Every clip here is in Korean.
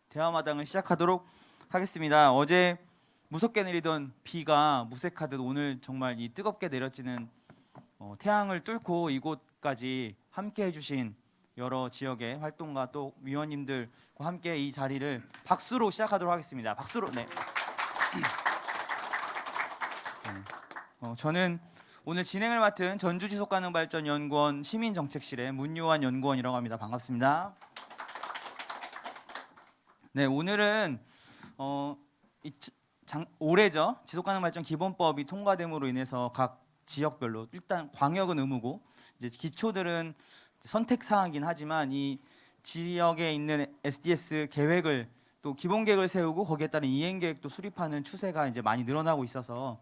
대화마당을 시작하도록 하겠습니다. 어제 무섭게 내리던 비가 무색하듯 오늘 정말 이 뜨겁게 내려지는 태양을 뚫고 이곳까지 함께 해주신 여러 지역의 활동가 또 위원님들과 함께 이 자리를 박수로 시작하도록 하겠습니다. 박수로. 네. 저는 오늘 진행을 맡은 전주지속가능발전연구원 시민정책실의 문요한 연구원이라고 합니다. 반갑습니다. 네, 오늘은 올해죠. 지속가능발전 기본법이 통과됨으로 인해서 각 지역별로 일단 광역은 의무고 이제 기초들은 선택 사항이긴 하지만 이 지역에 있는 SDS 계획을 또 기본 계획을 세우고 거기에 따른 이행 계획도 수립하는 추세가 이제 많이 늘어나고 있어서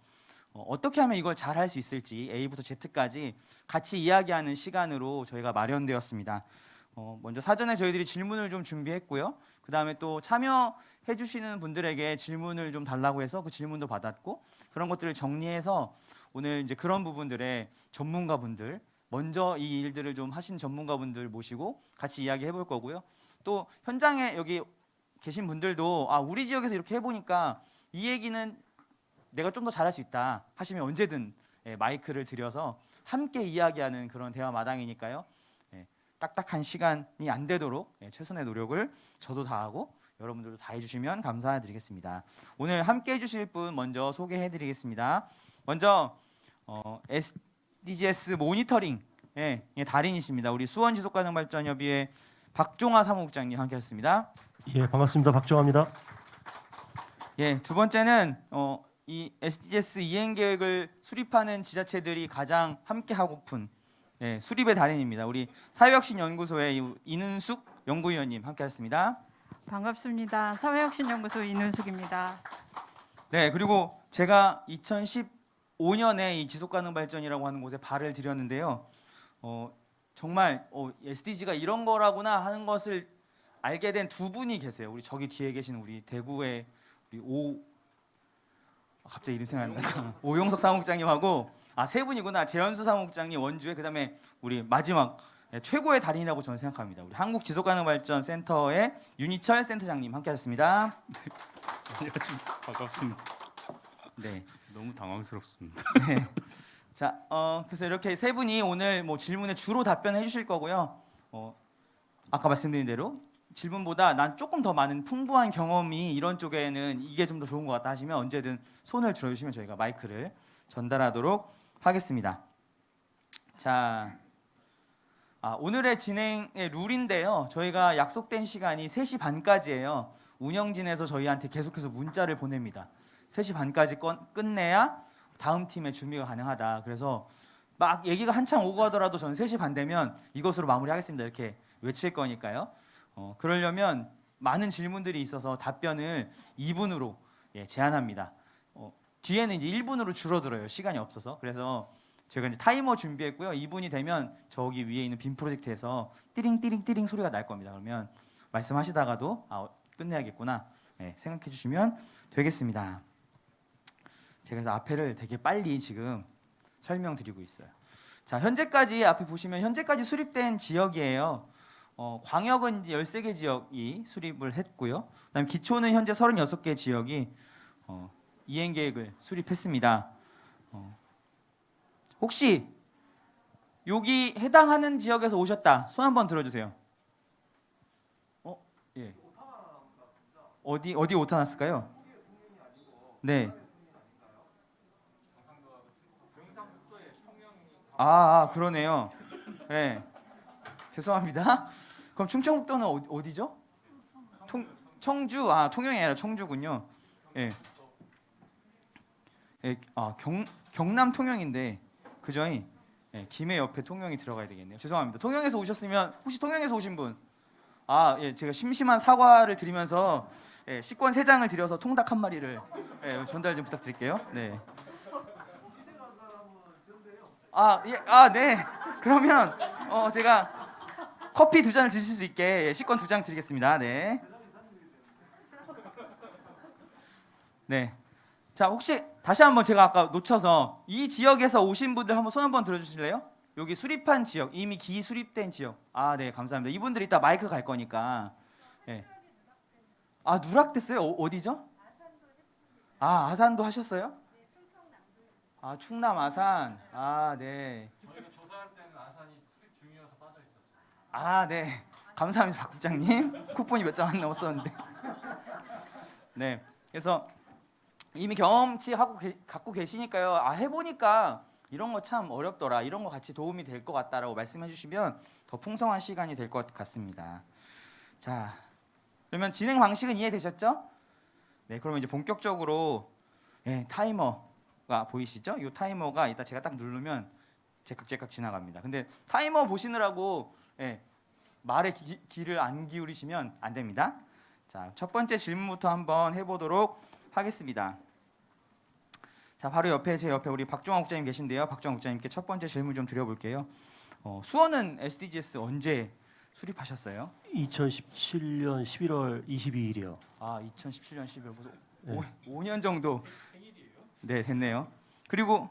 어떻게 하면 이걸 잘 할 수 있을지 A부터 Z까지 같이 이야기하는 시간으로 저희가 마련되었습니다. 먼저 사전에 저희들이 질문을 좀 준비했고요. 그 다음에 또 참여해 주시는 분들에게 질문을 좀 달라고 해서 그 질문도 받았고 그런 것들을 정리해서 오늘 이제 그런 부분들의 전문가분들 먼저 이 일들을 좀 하신 전문가분들 모시고 같이 이야기해 볼 거고요. 또 현장에 여기 계신 분들도 우리 지역에서 이렇게 해보니까 이 얘기는 내가 좀 더 잘할 수 있다 하시면 언제든 마이크를 드려서 함께 이야기하는 그런 대화 마당이니까요. 딱딱한 시간이 안 되도록 최선의 노력을 저도 다하고 여러분들도 다 해주시면 감사드리겠습니다. 오늘 함께 해주실 분 먼저 소개해드리겠습니다. 먼저 SDGs 모니터링 달인이십니다. 우리 수원지속가능발전협의회 박종화 사무국장님 함께하셨습니다. 예, 반갑습니다. 박종화입니다. 예, 두 번째는 이 SDGs 이행 계획을 수립하는 지자체들이 가장 함께하고픈 수립의 달인입니다. 우리 사회혁신연구소의 이는숙 연구위원님 함께하셨습니다. 반갑습니다. 사회혁신연구소 이는숙입니다. 네, 그리고 제가 2015년에 이 지속가능발전이라고 하는 곳에 발을 들였는데요. 정말 SDG가 이런 거라구나 하는 것을 알게 된 두 분이 계세요. 우리 저기 뒤에 계신 우리 대구의 우리 갑자기 이름 생각이 안 나죠. 오용석 사무국장님하고 세 분이구나. 재현수 사무국장님 원주에 그다음에 우리 마지막 최고의 달인이라고 저는 생각합니다. 우리 한국지속가능발전센터의 윤희철 센터장님 함께하셨습니다. 안녕하십니까. 반갑습니다. 네, 너무 당황스럽습니다. 네. 자, 그래서 이렇게 세 분이 오늘 질문에 주로 답변해 주실 거고요. 아까 말씀드린 대로 질문보다 난 조금 더 많은 풍부한 경험이 이런 쪽에는 이게 좀 더 좋은 것 같다 하시면 언제든 손을 들어주시면 저희가 마이크를 전달하도록 하겠습니다. 자, 오늘의 진행의 룰인데요. 저희가 약속된 시간이 3시 반까지예요. 운영진에서 저희한테 계속해서 문자를 보냅니다. 3시 반까지 끝내야 다음 팀의 준비가 가능하다. 그래서 막 얘기가 한창 오고 하더라도 저는 3시 반 되면 이것으로 마무리하겠습니다. 이렇게 외칠 거니까요. 그러려면 많은 질문들이 있어서 답변을 2분으로 제한합니다. 뒤에는 이제 1분으로 줄어들어요. 시간이 없어서. 그래서 제가 이제 타이머 준비했고요. 2분이 되면 저기 위에 있는 빔 프로젝트에서 띠링띠링띠링 소리가 날 겁니다. 그러면 말씀하시다가도 끝내야겠구나 생각해 주시면 되겠습니다. 제가 그래서 앞에를 되게 빨리 지금 설명드리고 있어요. 자, 현재까지 앞에 보시면 현재까지 수립된 지역이에요. 광역은 이제 13개 지역이 수립을 했고요. 그다음에 기초는 현재 36개 지역이 이행 계획을 수립했습니다. 혹시 여기 해당하는 지역에서 오셨다. 손 한번 들어주세요. 예. 어디 오타 났을까요? 네. 그러네요. 네. 죄송합니다. 그럼 충청북도는 어디죠? 청주. 통영이 아니라 청주군요. 예. 경남 통영인데 그죠? 김해 옆에 통영이 들어가야 되겠네요. 죄송합니다. 통영에서 오셨으면 혹시 통영에서 오신 분? 제가 심심한 사과를 드리면서 식권 3장을 드려서 통닭 한 마리를 전달 좀 부탁드릴게요. 네. 네. 그러면 제가 커피 2잔을 드실 수 있게 식권 2장 드리겠습니다. 네. 네. 자, 혹시 다시 한번 제가 아까 놓쳐서 이 지역에서 오신 분들 한번 손 한번 들어주실래요? 여기 수립한 지역, 이미 기수립된 지역. 네, 감사합니다. 이분들 이따 마이크 갈 거니까. 네. 아 누락됐어요? 어디죠? 아 아산도 하셨어요? 아 충남 아산. 아 네. 저희가 조사할 때는 아산이 수립 중이어서 빠져 있었어요. 아 네. 감사합니다 박 국장님. 쿠폰이 몇 장 안 넘었었는데. 네. 그래서 이미 경험치 갖고 계시니까요. 아 해보니까 이런 거 참 어렵더라. 이런 거 같이 도움이 될 것 같다라고 말씀해 주시면 더 풍성한 시간이 될 것 같습니다. 자, 그러면 진행 방식은 이해되셨죠? 네, 그러면 이제 본격적으로 타이머가 보이시죠? 이 타이머가 이따 제가 딱 누르면 제깍제깍 지나갑니다. 근데 타이머 보시느라고 말에 귀를 안 기울이시면 안 됩니다. 자, 첫 번째 질문부터 한번 해보도록 하겠습니다. 자, 바로 제 옆에 우리 박종환 국장님 계신데요. 박종환 국장님께 첫 번째 질문 좀 드려볼게요. 수원은 SDGs 언제 수립하셨어요? 2017년 11월 22일이요. 아, 2017년 12월 무슨 네. 5년 정도 네 됐네요. 그리고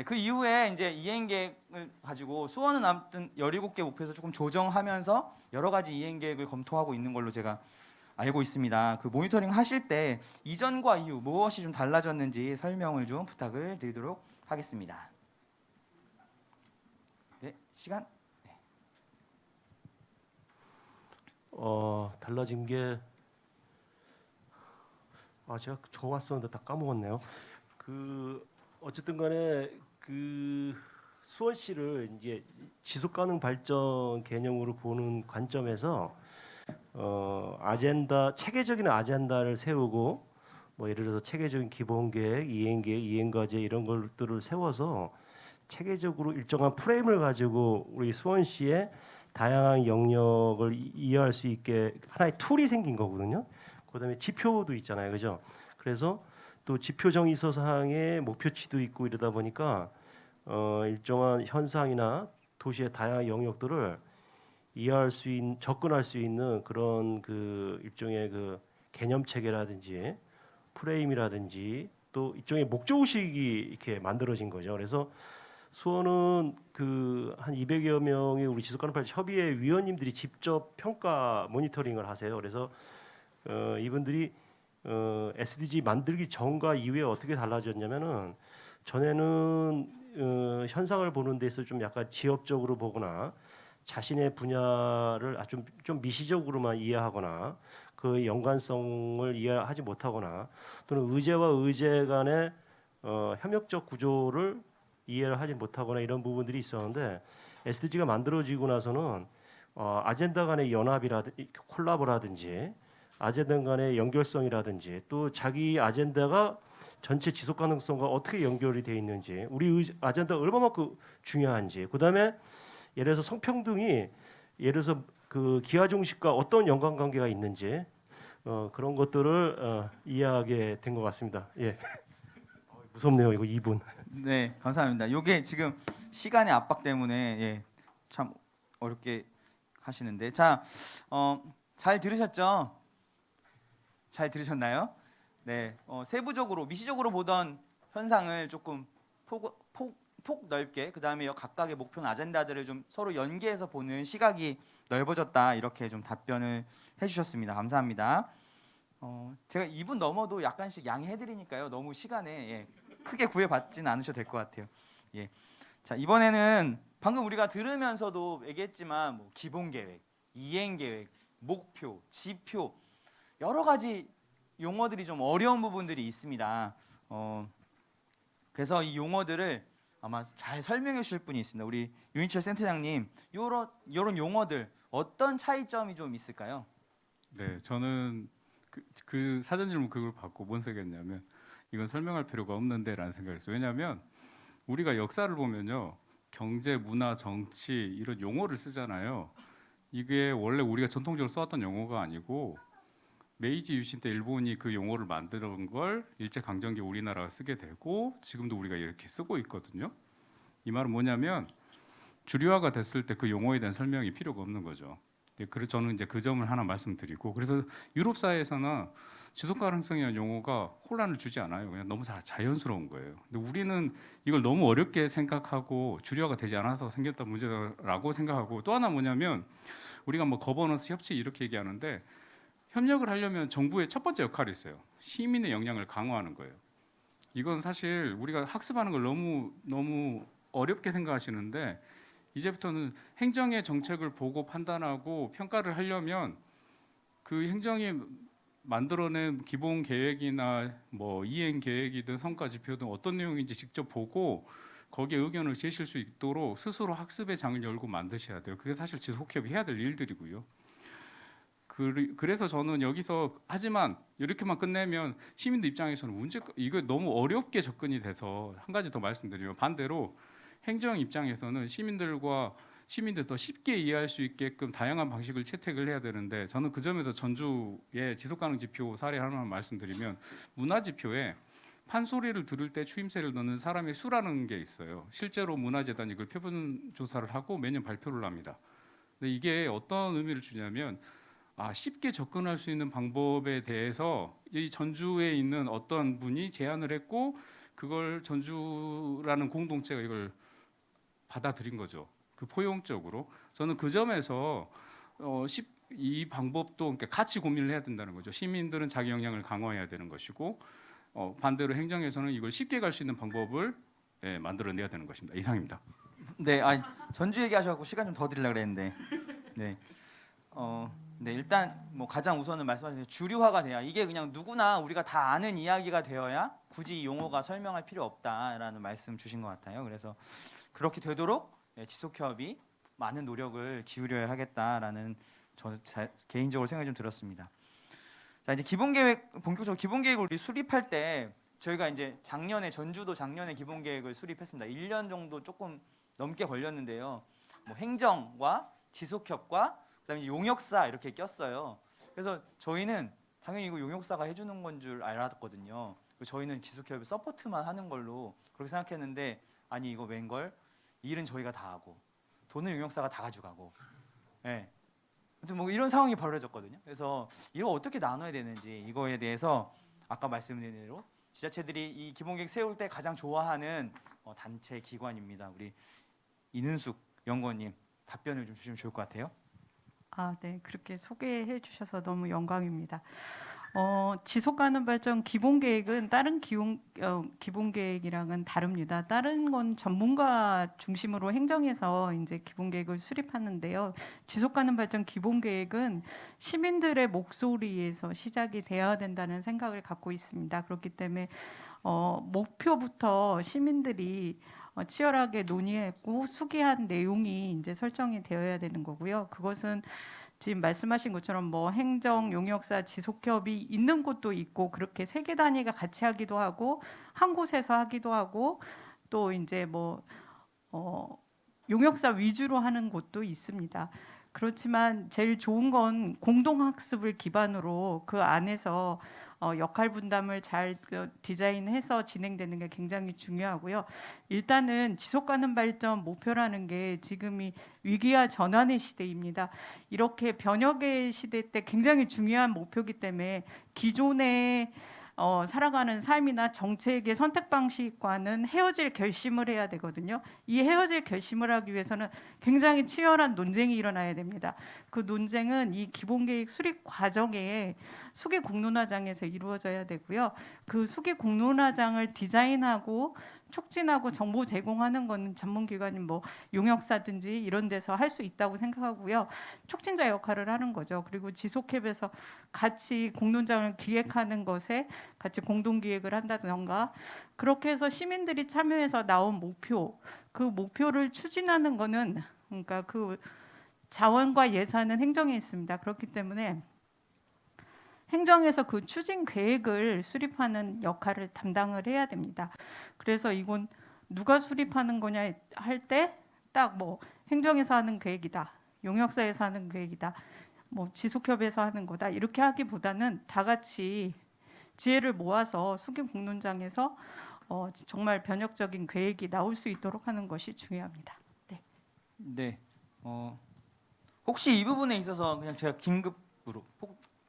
그 이후에 이제 이행 계획을 가지고 수원은 아무튼 17개 목표에서 조금 조정하면서 여러 가지 이행 계획을 검토하고 있는 걸로 제가 알고 있습니다. 그 모니터링 하실 때 이전과 이후 무엇이 좀 달라졌는지 설명을 좀 부탁을 드리도록 하겠습니다. 네, 시간. 달라진 게 제가 적어왔었는데 다 까먹었네요. 어쨌든 간에 수원시를 이제 지속 가능 발전 개념으로 보는 관점에서 체계적인 아젠다를 세우고 뭐 예를 들어서 체계적인 기본 계획, 이행 계획, 이행 과제 이런 것들을 세워서 체계적으로 일정한 프레임을 가지고 우리 수원시의 다양한 영역을 이해할 수 있게 하나의 툴이 생긴 거거든요. 그다음에 지표도 있잖아요, 그죠? 그래서 또 지표 정의서 사항에 목표치도 있고 이러다 보니까 일정한 현상이나 도시의 다양한 영역들을 접근할 수 있는 그런 일종의 개념 체계라든지 프레임이라든지 또 일종의 목적 의식이 이렇게 만들어진 거죠. 그래서 수원은 한 200여 명의 우리 지속가능 발전 협의회 위원님들이 직접 평가 모니터링을 하세요. 그래서 이분들이 SDG 만들기 전과 이후에 어떻게 달라졌냐면은 전에는 현상을 보는 데서 좀 약간 지엽적으로 보거나 자신의 분야를 좀 미시적으로만 이해하거나 그 연관성을 이해하지 못하거나 또는 의제와 의제 간의 협력적 구조를 이해를 하지 못하거나 이런 부분들이 있었는데 SDG가 만들어지고 나서는 아젠다 간의 연합이라든지 콜라보라든지 아젠다 간의 연결성이라든지 또 자기 아젠다가 전체 지속 가능성과 어떻게 연결이 돼 있는지 우리 아젠다가 얼마만큼 중요한지 그다음에 예를 들어서 성평등이 예를 들어서 기하 종식과 어떤 연관관계가 있는지 그런 것들을 이해하게 된 것 같습니다. 예. 무섭네요. 이거 2분. 네, 감사합니다. 요게 지금 시간의 압박 때문에 참 어렵게 하시는데 잘 들으셨죠? 잘 들으셨나요? 네, 세부적으로 미시적으로 보던 현상을 조금 폭 넓게 그 다음에 각각의 목표나 아젠다들을 좀 서로 연계해서 보는 시각이 넓어졌다 이렇게 좀 답변을 해주셨습니다. 감사합니다. 제가 2분 넘어도 약간씩 양해해드리니까요. 너무 시간에 크게 구애받지는 않으셔도 될 것 같아요. 예. 자 이번에는 방금 우리가 들으면서도 얘기했지만 뭐 기본 계획, 이행 계획, 목표, 지표 여러 가지 용어들이 좀 어려운 부분들이 있습니다. 그래서 이 용어들을 아마 잘 설명해 주실 분이 있습니다. 우리 윤희철 센터장님, 이런 용어들 어떤 차이점이 좀 있을까요? 네, 저는 그 사전 질문 그걸 받고 뭔 생각했냐면 이건 설명할 필요가 없는데라는 생각을 했어요. 왜냐하면 우리가 역사를 보면요, 경제, 문화, 정치 이런 용어를 쓰잖아요. 이게 원래 우리가 전통적으로 써왔던 용어가 아니고 메이지 유신 때 일본이 그 용어를 만드는 걸 일제 강점기 우리나라가 쓰게 되고 지금도 우리가 이렇게 쓰고 있거든요. 이 말은 뭐냐면 주류화가 됐을 때 그 용어에 대한 설명이 필요가 없는 거죠. 그래서 저는 이제 그 점을 하나 말씀드리고 그래서 유럽 사회에서는 지속 가능성이라는 용어가 혼란을 주지 않아요. 그냥 너무 자연스러운 거예요. 근데 우리는 이걸 너무 어렵게 생각하고 주류화가 되지 않아서 생겼던 문제라고 생각하고 또 하나 뭐냐면 우리가 뭐 거버넌스 협치 이렇게 얘기하는데 협력을 하려면 정부의 첫 번째 역할이 있어요. 시민의 역량을 강화하는 거예요. 이건 사실 우리가 학습하는 걸 너무 어렵게 생각하시는데 이제부터는 행정의 정책을 보고 판단하고 평가를 하려면 그 행정이 만들어낸 기본 계획이나 뭐 이행 계획이든 성과 지표든 어떤 내용인지 직접 보고 거기에 의견을 제시할 수 있도록 스스로 학습의 장을 열고 만드셔야 돼요. 그게 사실 지속협이 해야 될 일들이고요. 그래서 저는 여기서 하지만 이렇게만 끝내면 시민들 입장에서는 이거 너무 어렵게 접근이 돼서 한 가지 더 말씀드리면 반대로 행정 입장에서는 시민들 더 쉽게 이해할 수 있게끔 다양한 방식을 채택을 해야 되는데 저는 그 점에서 전주의 지속가능 지표 사례 하나만 말씀드리면 문화지표에 판소리를 들을 때 추임새를 넣는 사람의 수라는 게 있어요. 실제로 문화재단이 이걸 표본 조사를 하고 매년 발표를 합니다. 근데 이게 어떤 의미를 주냐면 쉽게 접근할 수 있는 방법에 대해서 이 전주에 있는 어떤 분이 제안을 했고 그걸 전주라는 공동체가 이걸 받아들인 거죠. 그 포용적으로 저는 그 점에서 이 방법도 그러니까 같이 고민을 해야 된다는 거죠. 시민들은 자기 역량을 강화해야 되는 것이고 반대로 행정에서는 이걸 쉽게 갈 수 있는 방법을 만들어내야 되는 것입니다. 이상입니다. 네, 전주 얘기하셔서 시간 좀 더 드리려고 그랬는데, 네, 네 일단 뭐 가장 우선은 말씀하신 주류화가 돼야 이게 그냥 누구나 우리가 다 아는 이야기가 되어야 굳이 이 용어가 설명할 필요 없다라는 말씀 주신 것 같아요. 그래서 그렇게 되도록 지속협이 많은 노력을 기울여야 하겠다라는 저는 개인적으로 생각이 좀 들었습니다. 자 이제 본격적으로 기본계획을 우리 수립할 때 저희가 이제 전주도 작년에 기본계획을 수립했습니다. 1년 정도 조금 넘게 걸렸는데요. 뭐 행정과 지속협과 그다음에 이제 용역사 이렇게 꼈어요. 그래서 저희는 당연히 이거 용역사가 해주는 건 줄 알았거든요. 저희는 지속협 서포트만 하는 걸로 그렇게 생각했는데 아니 이거 웬걸 일은 저희가 다 하고 돈은 용역사가 다 가져가고, 예. 아무튼 뭐 이런 상황이 벌어졌거든요. 그래서 이거 어떻게 나눠야 되는지 이거에 대해서 아까 말씀드린 대로 지자체들이 이 기본계획 세울 때 가장 좋아하는 단체 기관입니다. 우리 이는숙 연구원님 답변을 좀 주시면 좋을 것 같아요. 네, 그렇게 소개해 주셔서 너무 영광입니다. 지속가능 발전 기본계획은 다른 기본계획이랑은 다릅니다. 다른 건 전문가 중심으로 행정에서 이제 기본계획을 수립하는데요. 지속가능 발전 기본계획은 시민들의 목소리에서 시작이 되어야 된다는 생각을 갖고 있습니다. 그렇기 때문에 목표부터 시민들이 치열하게 논의했고 수기한 내용이 이제 설정이 되어야 되는 거고요. 그것은 지금 말씀하신 것처럼 뭐 행정, 용역사, 지속협이 있는 곳도 있고 그렇게 세개 단위가 같이 하기도 하고 한 곳에서 하기도 하고 또 이제 뭐 용역사 위주로 하는 곳도 있습니다. 그렇지만 제일 좋은 건 공동학습을 기반으로 그 안에서 역할 분담을 잘 디자인해서 진행되는 게 굉장히 중요하고요. 일단은 지속가능 발전 목표라는 게 지금이 위기와 전환의 시대입니다. 이렇게 변혁의 시대 때 굉장히 중요한 목표이기 때문에 기존의 살아가는 삶이나 정책의 선택 방식과는 헤어질 결심을 해야 되거든요. 이 헤어질 결심을 하기 위해서는 굉장히 치열한 논쟁이 일어나야 됩니다. 그 논쟁은 이 기본계획 수립 과정에 수기 공론화장에서 이루어져야 되고요. 그 수기 공론화장을 디자인하고 촉진하고 정보 제공하는 건 전문기관인 뭐 용역사든지 이런 데서 할 수 있다고 생각하고요. 촉진자 역할을 하는 거죠. 그리고 지속협에서 같이 공론장을 기획하는 것에 같이 공동기획을 한다던가 그렇게 해서 시민들이 참여해서 나온 목표, 그 목표를 추진하는 거는 그러니까 그 자원과 예산은 행정에 있습니다. 그렇기 때문에 행정에서 그 추진 계획을 수립하는 역할을 담당을 해야 됩니다. 그래서 이건 누가 수립하는 거냐 할 때 딱 뭐 행정에서 하는 계획이다, 용역사에서 하는 계획이다, 뭐 지속협에서 하는 거다 이렇게 하기보다는 다 같이 지혜를 모아서 수기 공론장에서 정말 변혁적인 계획이 나올 수 있도록 하는 것이 중요합니다. 네. 네. 혹시 이 부분에 있어서 그냥 제가 긴급으로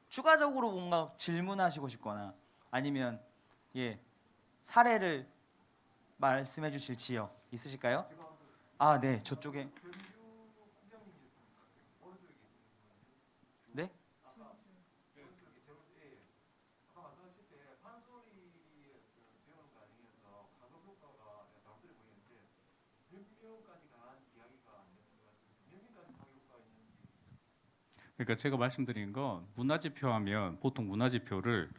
추가적으로 뭔가 질문하시고 싶거나 아니면 사례를 말씀해 주실 지역 있으실까요? 네. 저쪽에. 네? 그러니까 제가 말씀드린 건 문화지표하면 보통 문화지표를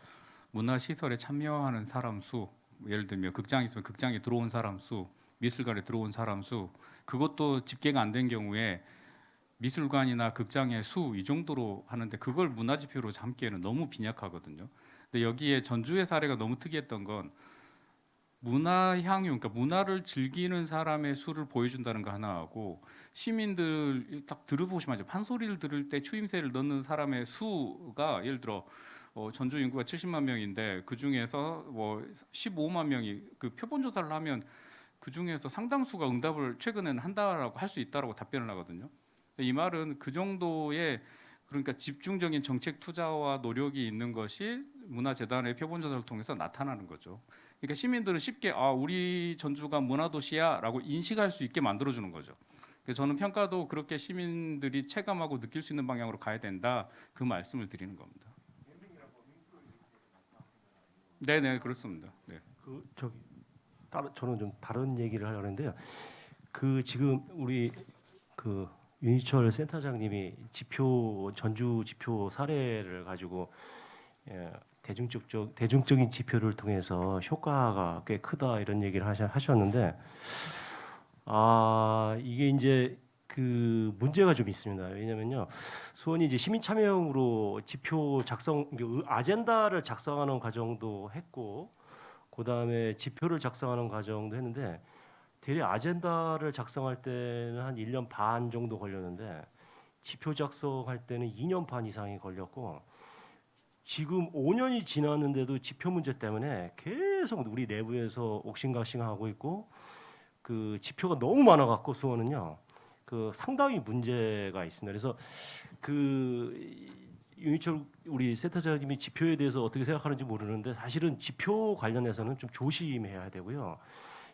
문화시설에 참여하는 사람 수, 예를 들면 극장이 있으면 극장에 들어온 사람 수, 미술관에 들어온 사람 수, 그것도 집계가 안 된 경우에 미술관이나 극장의 수 이 정도로 하는데 그걸 문화지표로 잡기에는 너무 빈약하거든요. 근데 여기에 전주의 사례가 너무 특이했던 건 문화향유, 그러니까 문화를 즐기는 사람의 수를 보여준다는 거 하나하고 시민들 딱 들어보시면 알죠. 판소리를 들을 때 추임새를 넣는 사람의 수가 예를 들어 전주 인구가 70만 명인데 그 중에서 뭐 15만 명이 그 표본 조사를 하면 그 중에서 상당수가 응답을 최근에는 한다라고 할 수 있다라고 답변을 하거든요. 이 말은 그 정도의 그러니까 집중적인 정책 투자와 노력이 있는 것이 문화재단의 표본 조사를 통해서 나타나는 거죠. 그러니까 시민들은 쉽게 우리 전주가 문화도시야라고 인식할 수 있게 만들어주는 거죠. 그래서 저는 평가도 그렇게 시민들이 체감하고 느낄 수 있는 방향으로 가야 된다 그 말씀을 드리는 겁니다. 네네 그렇습니다. 네. 그 저기 저는 좀 다른 얘기를 하려고 했는데요. 그 지금 우리 그 윤희철 센터장님이 전주 지표 사례를 가지고 대중적인 지표를 통해서 효과가 꽤 크다 이런 얘기를 하셨는데 이게 이제 그 문제가 좀 있습니다. 왜냐면요 수원이 이제 시민 참여형으로 지표 작성 아젠다를 작성하는 과정도 했고 그 다음에 지표를 작성하는 과정도 했는데. 대략 아젠다를 작성할 때는 한 1년 반 정도 걸렸는데 지표 작성할 때는 2년 반 이상이 걸렸고 지금 5년이 지났는데도 지표 문제 때문에 계속 우리 내부에서 옥신각신하고 있고 그 지표가 너무 많아갖고 수원은요 그 상당히 문제가 있습니다. 그래서 그 윤희철 우리 센터장님이 지표에 대해서 어떻게 생각하는지 모르는데 사실은 지표 관련해서는 좀 조심해야 되고요.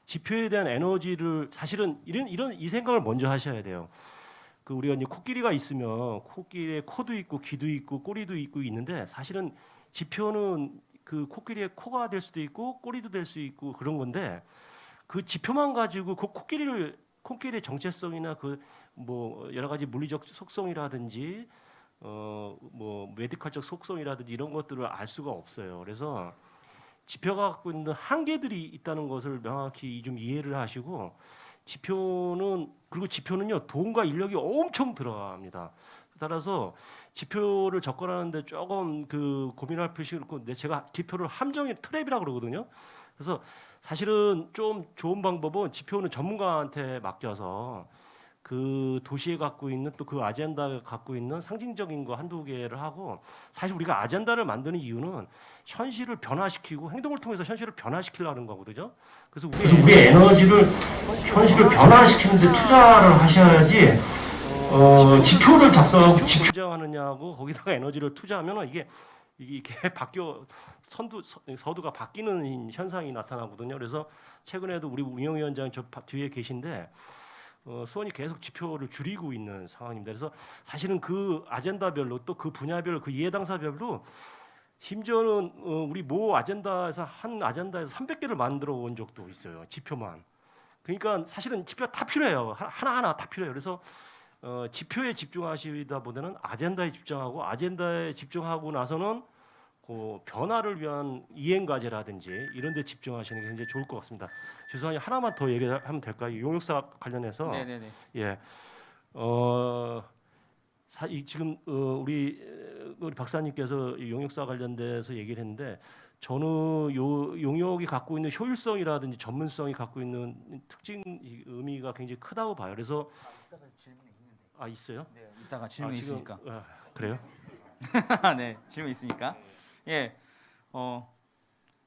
지표에 대한 에너지를 사실은 이런 이 생각을 먼저 하셔야 돼요. 그 우리가 이제 코끼리가 있으면 코끼리에 코도 있고 귀도 있고 꼬리도 있고 있는데 사실은 지표는 그 코끼리의 코가 될 수도 있고 꼬리도 될 수 있고 그런 건데 그 지표만 가지고 그 코끼리의 정체성이나 그 뭐 여러 가지 물리적 속성이라든지 뭐 메디컬적 속성이라든지 이런 것들을 알 수가 없어요. 그래서 지표가 갖고 있는 한계들이 있다는 것을 명확히 좀 이해를 하시고 지표는요 돈과 인력이 엄청 들어갑니다. 따라서 지표를 접근하는데 조금 그 고민할 필요가 있고 제가 지표를 함정의 트랩이라고 그러거든요. 그래서 사실은 좀 좋은 방법은 지표는 전문가한테 맡겨서 그 도시에 갖고 있는 또 그 아젠다가 갖고 있는 상징적인 거 한두 개를 하고 사실 우리가 아젠다를 만드는 이유는 현실을 변화시키고 행동을 통해서 현실을 변화시키려는 거거든요. 그래서 우리의 에너지를 현실을 변화시키는 데 투자를 하셔야지 지표를 작성하고 지표하느냐고 거기다가 에너지를 투자하면 이게 서두가 바뀌는 현상이 나타나거든요. 그래서 최근에도 우리 운영위원장 저 뒤에 계신데 수원이 계속 지표를 줄이고 있는 상황입니다. 그래서 사실은 그 아젠다별로 또 그 분야별 그 이해 당사별로 심지어는 우리 모 아젠다에서 한 아젠다에서 300개를 만들어 온 적도 있어요. 지표만. 그러니까 사실은 지표가 다 필요해요. 하나하나 다 필요해요. 그래서 지표에 집중하시다 보다는 아젠다에 집중하고 아젠다에 집중하고 나서는 그 변화를 위한 이행과제라든지 이런 데 집중하시는 게 굉장히 좋을 것 같습니다. 죄송해요. 하나만 더 얘기하면 될까요? 용역사 관련해서. 네네네. 예. 지금 우리 박사님께서 용역사 관련돼서 얘기를 했는데 저는 용역이 갖고 있는 효율성이라든지 전문성이 갖고 있는 특징 의미가 굉장히 크다고 봐요. 그래서 이따가 질문이 있는데. 있어요? 네, 이따가 질문이 있으니까. 그래요? 네, 질문 있으니까. 예,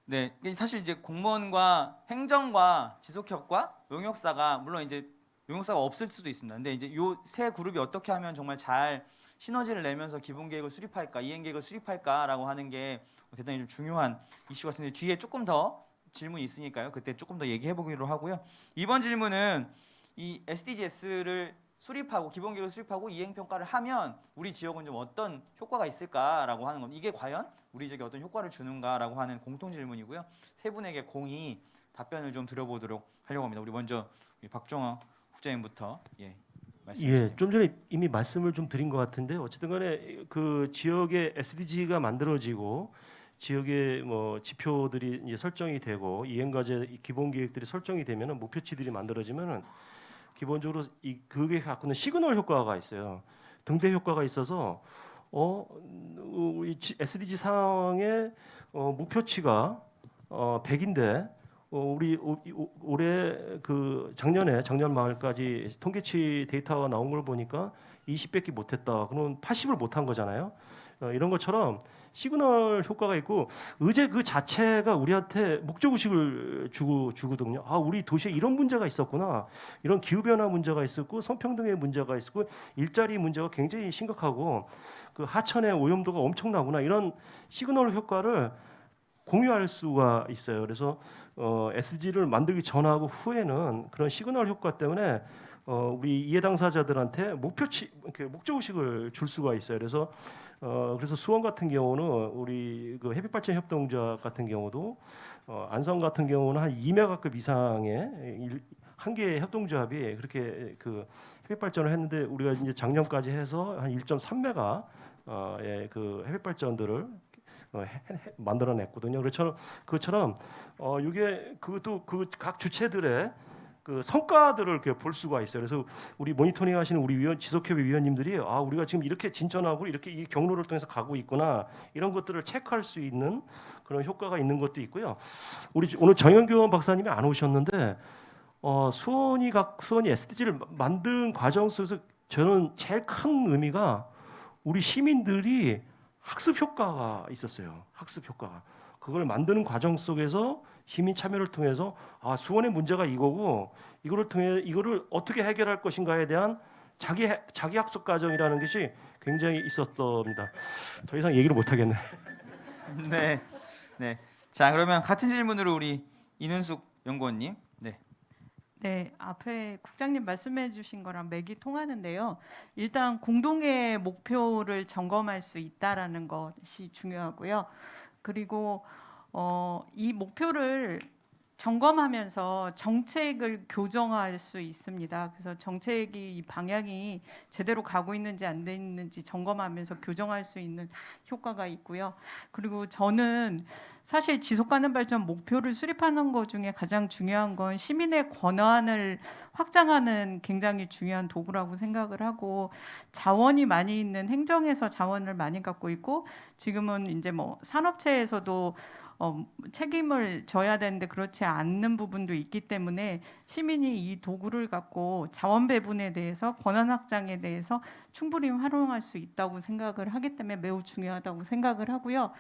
네, 사실 이제 공무원과 행정과 지속협과 용역사가 물론 이제 용역사가 없을 수도 있습니다. 근데 이제 요 세 그룹이 어떻게 하면 정말 잘 시너지를 내면서 기본 계획을 수립할까, 이행 계획을 수립할까라고 하는 게 대단히 좀 중요한 이슈 같은데 뒤에 조금 더 질문이 있으니까요. 그때 조금 더 얘기해 보기로 하고요. 이번 질문은 이 SDGs를 수립하고 기본 계획을 수립하고 이행 평가를 하면 우리 지역은 좀 어떤 효과가 있을까라고 하는 겁니다. 이게 과연 우리 지역에 어떤 효과를 주는가라고 하는 공통 질문이고요. 세 분에게 공히 답변을 좀 드려보도록 하려고 합니다. 우리 먼저 박정아 국장님부터 말씀해 예, 주세요. 좀 전에 이미 말씀을 좀 드린 것 같은데 어쨌든간에 그 지역의 SDG가 만들어지고 지역의 뭐 지표들이 이제 설정이 되고 이행과제 기본 계획들이 설정이 되면은 목표치들이 만들어지면은 기본적으로 그게 갖고 있는 시그널 효과가 있어요. 등대 효과가 있어서 우리 SDG 상황의 목표치가 100인데 우리 올해 그 작년 말까지 통계치 데이터가 나온 걸 보니까 20밖에 못했다. 그러면 80을 못한 거잖아요. 이런 것처럼 시그널 효과가 있고 의제 그 자체가 우리한테 목적 의식을 주거든요. 아, 우리 도시에 이런 문제가 있었구나. 이런 기후 변화 문제가 있었고 성평등의 문제가 있었고 일자리 문제가 굉장히 심각하고 그 하천의 오염도가 엄청나구나. 이런 시그널 효과를 공유할 수가 있어요. 그래서 SDG를 만들기 전하고 후에는 그런 시그널 효과 때문에 우리 이해 당사자들한테 목적 의식을 줄 수가 있어요. 그래서 수원 같은 경우는 우리 그 햇빛 발전 협동조합 같은 경우도 안성 같은 경우는 한 2메가급 이상의 한 개의 협동조합이 그렇게 그 햇빛 발전을 했는데 우리가 이제 작년까지 해서 한 1.3메가 그 햇빛 발전들을 만들어냈거든요. 그처럼 이게 그것도 그 각 주체들의 그 성과들을 이렇게 볼 수가 있어요. 그래서 우리 모니터링 하시는 우리 지속협의 위원님들이 우리가 지금 이렇게 진전하고 이렇게 이 경로를 통해서 가고 있구나 이런 것들을 체크할 수 있는 그런 효과가 있는 것도 있고요. 우리 오늘 정현규 박사님이 안 오셨는데 수원이 SDG를 만든 과정 속에서 저는 제일 큰 의미가 우리 시민들이 학습 효과가 있었어요. 학습 효과가. 그걸 만드는 과정 속에서 시민 참여를 통해서 수원의 문제가 이거고 이거를 어떻게 해결할 것인가에 대한 자기 학습 과정이라는 것이 굉장히 있었답니다. 더 이상 얘기를 못 하겠네. 네, 네. 자 그러면 같은 질문으로 우리 이은숙 연구원님. 네. 네, 앞에 국장님 말씀해 주신 거랑 맥이 통하는데요. 일단 공동의 목표를 점검할 수 있다라는 것이 중요하고요. 그리고 이 목표를 점검하면서 정책을 교정할 수 있습니다. 그래서 정책이 이 방향이 제대로 가고 있는지 안 돼 있는지 점검하면서 교정할 수 있는 효과가 있고요. 그리고 저는 사실 지속 가능 발전 목표를 수립하는 것 중에 가장 중요한 건 시민의 권한을 확장하는 굉장히 중요한 도구라고 생각을 하고 자원이 많이 있는 행정에서 자원을 많이 갖고 있고 지금은 이제 뭐 산업체에서도 책임을 져야 되는데 그렇지 않는 부분도 있기 때문에 시민이 이 도구를 갖고 자원 배분에 대해서 권한 확장에 대해서 충분히 활용할 수 있다고 생각을 하기 때문에 매우 중요하다고 생각을 하고요.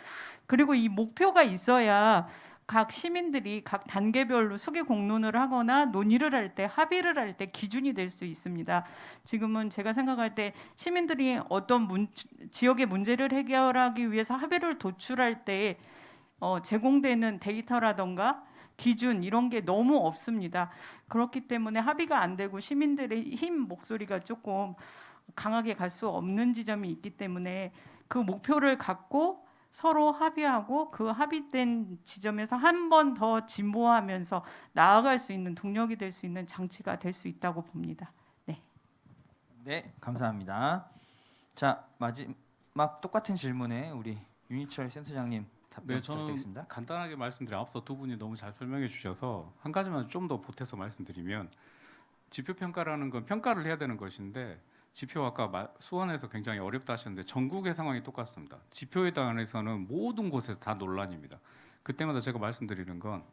그리고 이 목표가 있어야 각 시민들이 각 단계별로 수기 공론을 하거나 논의를 할 때 합의를 할 때 기준이 될 수 있습니다. 지금은 제가 생각할 때 시민들이 어떤 지역의 문제를 해결하기 위해서 합의를 도출할 때 제공되는 데이터라던가 기준 이런 게 너무 없습니다. 그렇기 때문에 합의가 안 되고 시민들의 목소리가 조금 강하게 갈 수 없는 지점이 있기 때문에 그 목표를 갖고 서로 합의하고 그 합의된 지점에서 한 번 더 진보하면서 나아갈 수 있는 동력이 될 수 있는 장치가 될 수 있다고 봅니다. 네. 네, 감사합니다. 자 마지막 똑같은 질문에 우리 윤희철 센터장님 답변 네, 저는 부탁드리겠습니다. 간단하게 말씀드려 앞서 두 분이 너무 잘 설명해 주셔서 한 가지만 좀 더 보태서 말씀드리면 지표 평가라는 건 평가를 해야 되는 것인데 지표 아까 수원에서 굉장히 어렵다 하셨는데 전국의 상황이 똑같습니다. 지표에 관해서는 모든 곳에서 다 논란입니다. 그때마다 제가 말씀드리는 건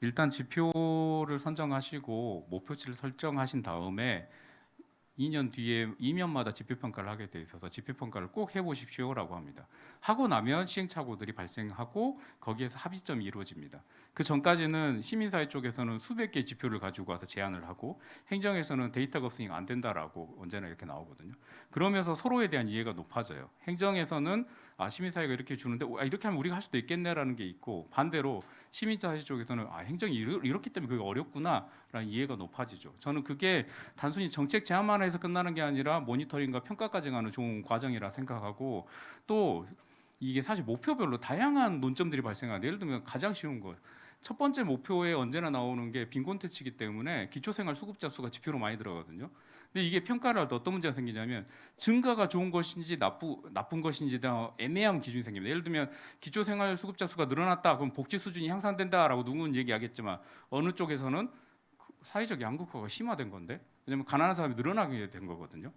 일단 지표를 선정하시고 목표치를 설정하신 다음에 2년 뒤에 2년마다 지표 평가를 하게 돼 있어서 지표 평가를 꼭 해보십시오라고 합니다. 하고 나면 시행착오들이 발생하고 거기에서 합의점이 이루어집니다. 그 전까지는 시민사회 쪽에서는 수백 개의 지표를 가지고 와서 제안을 하고 행정에서는 데이터가 없으니까 안 된다라고 언제나 이렇게 나오거든요. 그러면서 서로에 대한 이해가 높아져요. 행정에서는 시민사회가 이렇게 주는데 이렇게 하면 우리가 할 수도 있겠네라는 게 있고 반대로 시민사회 쪽에서는 행정이 이렇기 때문에 그게 어렵구나라는 이해가 높아지죠. 저는 그게 단순히 정책 제안만 해서 끝나는 게 아니라 모니터링과 평가까지 가는 좋은 과정이라 생각하고 또 이게 사실 목표별로 다양한 논점들이 발생하는데 예를 들면 가장 쉬운 거 첫 번째 목표에 언제나 나오는 게 빈곤대치이기 때문에 기초생활수급자 수가 지표로 많이 들어가거든요. 근데 이게 평가를 할 때 어떤 문제가 생기냐면 증가가 좋은 것인지 나쁜 것인지에 대한 애매한 기준이 생깁니다. 예를 들면 기초생활수급자 수가 늘어났다 그럼 복지 수준이 향상된다라고 누구는 얘기하겠지만 어느 쪽에서는 사회적 양극화가 심화된 건데, 왜냐면 가난한 사람이 늘어나게 된 거거든요.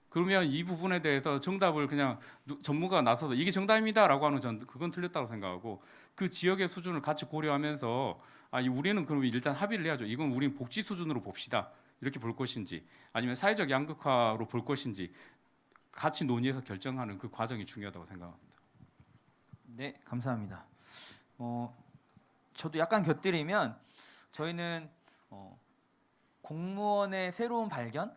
그러면 이 부분에 대해서 정답을 그냥 전문가가 나서서 이게 정답입니다라고 하는 전 그건 틀렸다고 생각하고, 그 지역의 수준을 같이 고려하면서 우리는 그럼 일단 합의를 해야죠. 이건 우리는 복지 수준으로 봅시다. 이렇게 볼 것인지 아니면 사회적 양극화로 볼 것인지 같이 논의해서 결정하는 그 과정이 중요하다고 생각합니다. 네, 감사합니다. 저도 약간 곁들이면 저희는 공무원의 새로운 발견,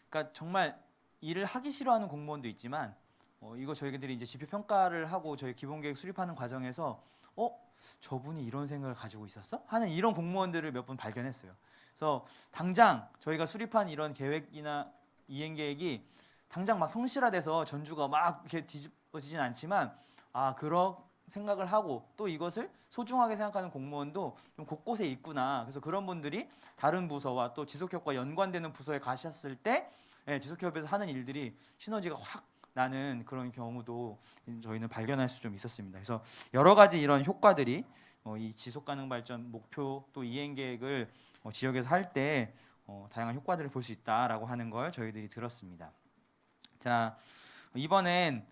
그러니까 정말 일을 하기 싫어하는 공무원도 있지만 이거 저희들이 이제 지표 평가를 하고 저희 기본계획 수립하는 과정에서 저분이 이런 생각을 가지고 있었어? 하는 이런 공무원들을 몇 분 발견했어요. 그래서 당장 저희가 수립한 이런 계획이나 이행 계획이 당장 막 형식화돼서 전주가 막 이렇게 뒤집어지진 않지만 그런 생각을 하고 또 이것을 소중하게 생각하는 공무원도 좀 곳곳에 있구나. 그래서 그런 분들이 다른 부서와 또 지속협과 연관되는 부서에 가셨을 때 지속협에서 하는 일들이 시너지가 확 나는 그런 경우도 저희는 발견할 수 좀 있었습니다. 그래서 여러 가지 이런 효과들이 이 지속가능 발전 목표 또 이행 계획을 지역에서 할 때 다양한 효과들을 볼 수 있다라고 하는 걸 저희들이 들었습니다. 자, 이번엔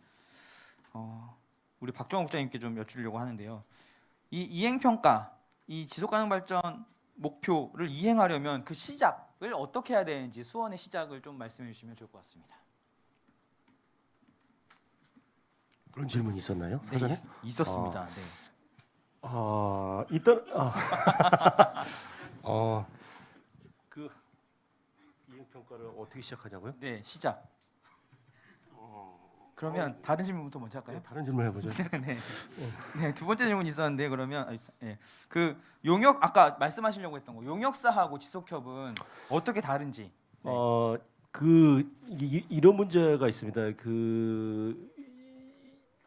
우리 박정호 국장님께 좀 여쭈려고 하는데요. 이 이행 평가, 이 지속가능 발전 목표를 이행하려면 그 시작을 어떻게 해야 되는지 수원의 시작을 좀 말씀해 주시면 좋을 것 같습니다. 그런 질문이 있었나요? 네, 사전에? 있었습니다. 네. 일단 그 이행 평가를 어떻게 시작하냐고요? 네, 시작. 그러면 다른 질문부터 먼저 할까요? 네, 다른 질문 해보죠. 네. 네, 두 번째 질문 있었는데 그러면 그 용역 아까 말씀하시려고 했던 거 용역사하고 지속협은 어떻게 다른지. 네. 이런 문제가 있습니다.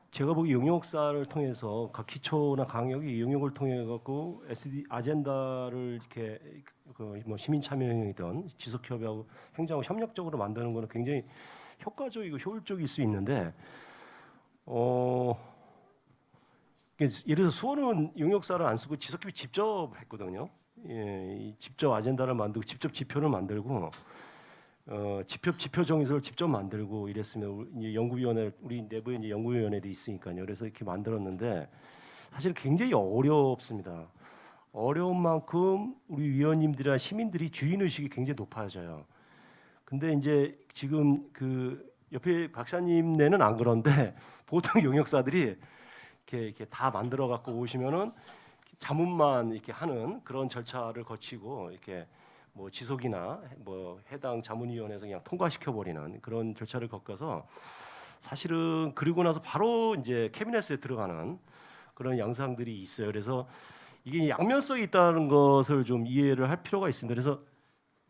제가 보기 용역사를 통해서 각 기초나 강역이 용역을 통해 갖고 SD 아젠다를 이렇게 뭐 시민 참여형이든 지속협하고 행정하고 협력적으로 만드는 거는 굉장히 효과적이고 효율적일 수 있는데 예를 들어서 수원은 용역사를 안 쓰고 지속협이 직접 했거든요. 직접 아젠다를 만들고 직접 지표를 만들고 지표 정의서를 직접 만들고 이랬으면 이제 연구위원회 우리 내부에 이제 연구위원회도 있으니까요. 그래서 이렇게 만들었는데 사실 굉장히 어렵습니다. 어려운 만큼 우리 위원님들이나 시민들이 주인 의식이 굉장히 높아져요. 근데 이제 지금 그 옆에 박사님네는 안 그런데 보통 용역사들이 이렇게 다 만들어 갖고 오시면은 자문만 이렇게 하는 그런 절차를 거치고 이렇게 뭐 지속이나 뭐 해당 자문위원회에서 그냥 통과시켜 버리는 그런 절차를 겪어서 사실은 그리고 나서 바로 이제 캐비넷에 들어가는 그런 양상들이 있어요. 그래서 이게 양면성이 있다는 것을 좀 이해를 할 필요가 있습니다. 그래서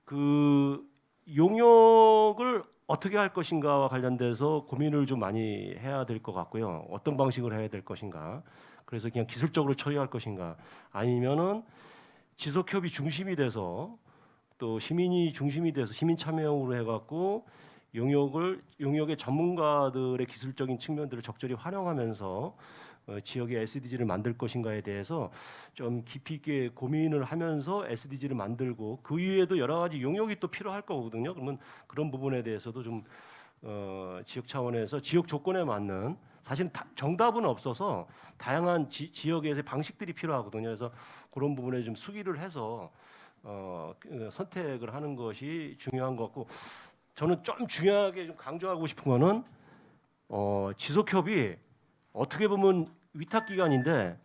그 용역을 어떻게 할 것인가와 관련돼서 고민을 좀 많이 해야 될 것 같고요. 어떤 방식으로 해야 될 것인가. 그래서 그냥 기술적으로 처리할 것인가. 아니면은 지속협이 중심이 돼서 또 시민이 중심이 돼서 시민 참여형으로 해갖고 용역의 전문가들의 기술적인 측면들을 적절히 활용하면서 지역의 SDG를 만들 것인가에 대해서 좀 깊이 있게 고민을 하면서 SDG를 만들고 그 이외에도 여러 가지 용역이 또 필요할 거거든요. 그러면 그런 부분에 대해서도 좀 지역 차원에서 지역 조건에 맞는 사실 정답은 없어서 다양한 지역에서의 방식들이 필요하거든요. 그래서 그런 부분에 좀 수기를 해서 선택을 하는 것이 중요한 것 같고 저는 좀 중요하게 좀 강조하고 싶은 거는 지속협이 어떻게 보면 위탁기관인데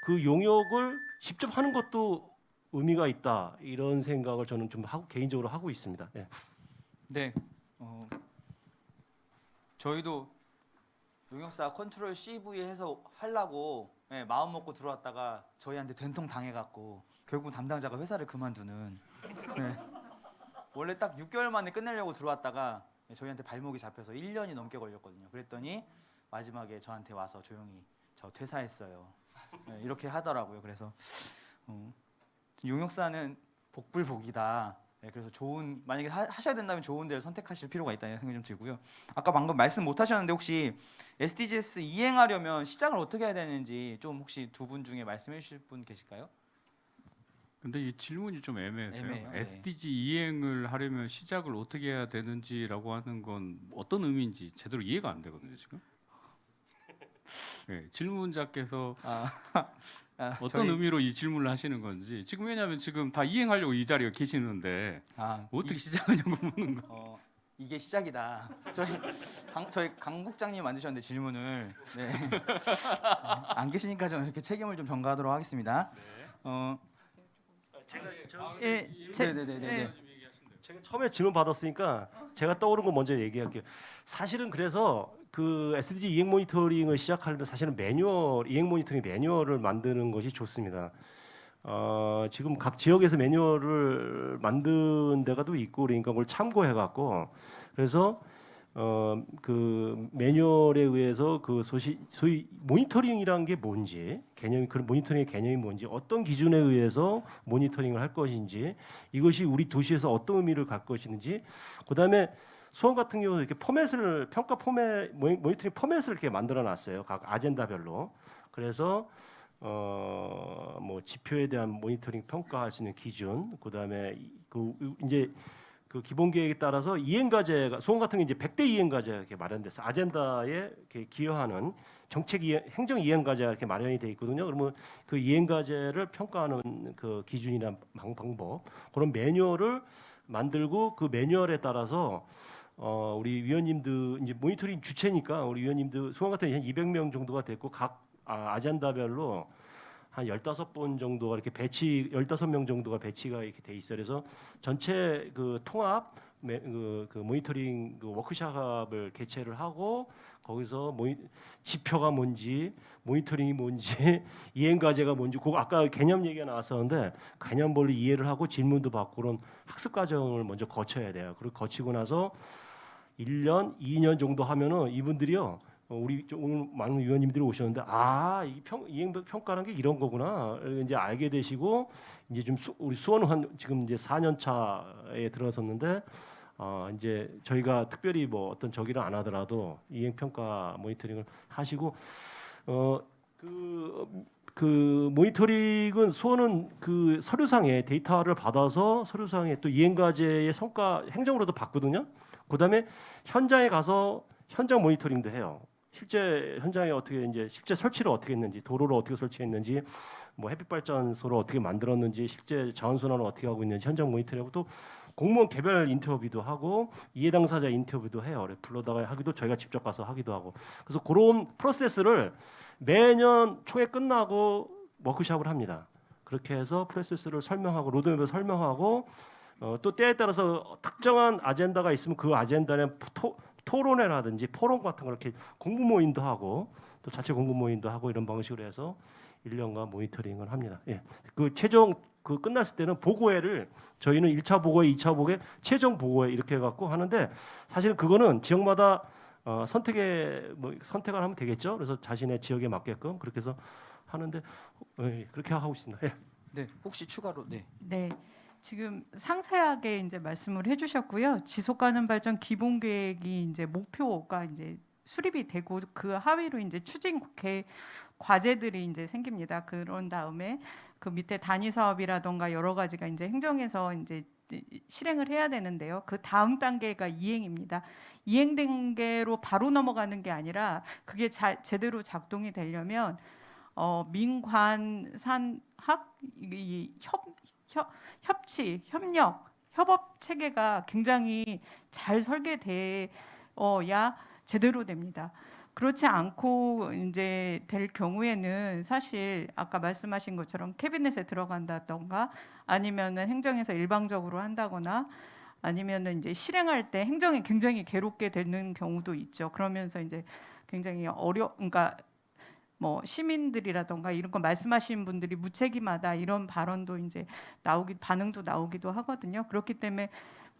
그 용역을 직접 하는 것도 의미가 있다 이런 생각을 저는 좀 개인적으로 하고 있습니다. 네. 네, 저희도 용역사 컨트롤 CV 해서 하려고 마음 먹고 들어왔다가 저희한테 된통 당해갖고 결국 담당자가 회사를 그만두는. 네. 원래 딱 6개월 만에 끝내려고 들어왔다가 저희한테 발목이 잡혀서 1년이 넘게 걸렸거든요. 그랬더니 마지막에 저한테 와서 조용히 저 퇴사했어요. 네, 이렇게 하더라고요. 그래서 용역사는 복불복이다. 네, 그래서 좋은 만약에 하셔야 된다면 좋은 데를 선택하실 필요가 있다는 생각이 좀 들고요. 아까 방금 말씀 못 하셨는데 혹시 SDGs 이행하려면 시작을 어떻게 해야 되는지 좀 혹시 두 분 중에 말씀해 주실 분 계실까요? 근데 이 질문이 좀 애매해서요. 애매해요, 네. SDG 이행을 하려면 시작을 어떻게 해야 되는지라고 하는 건 어떤 의미인지 제대로 이해가 안 되거든요, 지금. 네, 질문자께서 어떤 저희- 의미로 이 질문을 하시는 건지 지금 왜냐하면 지금 다 이행하려고 이 자리에 계시는데 어떻게 시작하냐고 묻는 거. 이게 시작이다. 저희 강 국장님 만드셨는데 질문을 네. 안 계시니까 저는 이렇게 책임을 좀 전가하도록 하겠습니다. 예, 네네네네. 제가 처음에 질문 받았으니까 제가 떠오른 거 먼저 얘기할게요. 사실은 그래서 그 SDG 이행 모니터링을 시작하려면 사실은 매뉴얼 이행 모니터링 매뉴얼을 만드는 것이 좋습니다. 지금 각 지역에서 매뉴얼을 만든 데가 또 있고 그러니까 그걸 참고해 갖고 그래서 그 매뉴얼에 의해서 그 소위 모니터링이라는 게 뭔지 개념이 그런 모니터링의 개념이 뭔지 어떤 기준에 의해서 모니터링을 할 것인지 이것이 우리 도시에서 어떤 의미를 갖 것인지 그다음에 수원 같은 경우는 이렇게 포맷을 평가 포맷 모니터링 포맷을 이렇게 만들어 놨어요. 각 아젠다별로. 그래서 뭐 지표에 대한 모니터링 평가할 수 있는 기준, 그다음에 그 이제 그 기본 계획에 따라서 이행 과제가 수원 같은 게 이제 100대 이행 과제가 이렇게 마련돼서 아젠다에 이렇게 기여하는 정책 이행, 행정 이행 과제가 이렇게 마련이 돼 있거든요. 그러면 그 이행 과제를 평가하는 그 기준이나 방법 그런 매뉴얼을 만들고 그 매뉴얼에 따라서 우리 위원님들 이제 모니터링 주체니까 우리 위원님들 수원 같은 경우는 한 200명 정도가 됐고 각 아젠다별로 한 15번 정도가 이렇게 15명 정도가 배치가 이렇게 돼 있어요. 그래서 전체 그 통합 그 모니터링 그 워크숍을 개최를 하고 거기서 지표가 뭔지 모니터링이 뭔지 이행 과제가 뭔지 그거 아까 개념 얘기가 나왔었는데 개념별로 이해를 하고 질문도 받고 그런 학습 과정을 먼저 거쳐야 돼요. 그리고 거치고 나서 1년, 2년 정도 하면은 이분들이요. 우리 오늘 많은 위원님들이 오셨는데 이 이행 평가라는 게 이런 거구나 이제 알게 되시고 이제 좀 우리 수원은 지금 이제 4년 차에 들어섰는데 이제 저희가 특별히 뭐 어떤 저기를 안 하더라도 이행 평가 모니터링을 하시고 그 모니터링은 수원은 그 서류상에 데이터를 받아서 서류상에 또 이행 과제의 성과 행정으로도 받거든요. 그다음에 현장에 가서 현장 모니터링도 해요. 실제 현장에 어떻게 이제 실제 설치를 어떻게 했는지, 도로를 어떻게 설치했는지, 뭐 햇빛 발전소를 어떻게 만들었는지, 실제 자원순환을 어떻게 하고 있는지 현장 모니터링하고 또 공무원 개별 인터뷰도 하고 이해 당사자 인터뷰도 해요. 불러다가 하기도 저희가 직접 가서 하기도 하고. 그래서 그런 프로세스를 매년 초에 끝나고 워크숍을 합니다. 그렇게 해서 프로세스를 설명하고 로드맵을 설명하고 또 때에 따라서 특정한 아젠다가 있으면 그 아젠다는 토론회라든지 포럼 같은 걸 이렇게 공부 모임도 하고 또 자체 공부 모임도 하고 이런 방식으로 해서 1년간 모니터링을 합니다. 예. 그 최종 그 끝났을 때는 보고회를 저희는 1차 보고회, 2차 보고회, 최종 보고회 이렇게 해 갖고 하는데 사실 그거는 지역마다 선택을 하면 되겠죠. 그래서 자신의 지역에 맞게끔 그렇게 해서 하는데 그렇게 하고 있습니다. 예. 네, 혹시 추가로 네. 네. 지금 상세하게 이제 말씀을 해주셨고요. 지속 가능 발전 기본 계획이 이제 목표가 이제 수립이 되고 그 하위로 이제 추진 과제들이 이제 생깁니다. 그런 다음에 그 밑에 단위 사업이라던가 여러 가지가 이제 행정에서 이제 실행을 해야 되는데요. 그 다음 단계가 이행입니다. 이행 단계로 바로 넘어가는 게 아니라 그게 제대로 작동이 되려면 민관산학 협력, 협업 체계가 굉장히 잘 설계되어야 제대로 됩니다. 그렇지 않고 이제 될 경우에는 사실 아까 말씀하신 것처럼 캐비넷에 들어간다던가 아니면은 행정에서 일방적으로 한다거나 아니면은 이제 실행할 때 행정이 굉장히 괴롭게 되는 경우도 있죠. 그러면서 이제 굉장히 그러니까 뭐 시민들이라던가 이런 거 말씀하신 분들이 무책임하다 이런 발언도 이제 반응도 나오기도 하거든요. 그렇기 때문에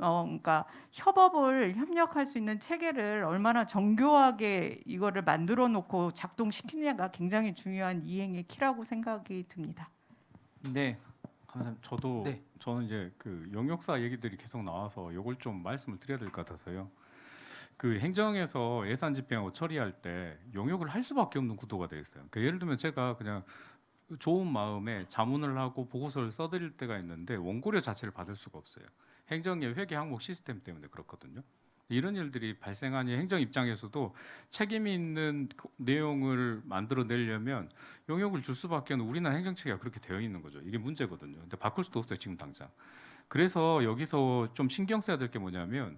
그러니까 협업을 협력할 수 있는 체계를 얼마나 정교하게 이거를 만들어 놓고 작동시키느냐가 굉장히 중요한 이행의 키라고 생각이 듭니다. 네, 감사합니다. 저도 네. 저는 이제 그 용역사 얘기들이 계속 나와서 이걸 좀 말씀을 드려야 될 것 같아서요. 그 행정에서 예산 집행하고 처리할 때 용역을 할 수밖에 없는 구도가 돼 있어요. 그러니까 예를 들면 제가 그냥 좋은 마음에 자문을 하고 보고서를 써드릴 때가 있는데 원고료 자체를 받을 수가 없어요. 행정의 회계 항목 시스템 때문에 그렇거든요. 이런 일들이 발생하니 행정 입장에서도 책임 있는 내용을 만들어내려면 용역을 줄 수밖에 없는 우리나라 행정체계가 그렇게 되어 있는 거죠. 이게 문제거든요. 근데 바꿀 수도 없어요, 지금 당장. 그래서 여기서 좀 신경 써야 될 게 뭐냐면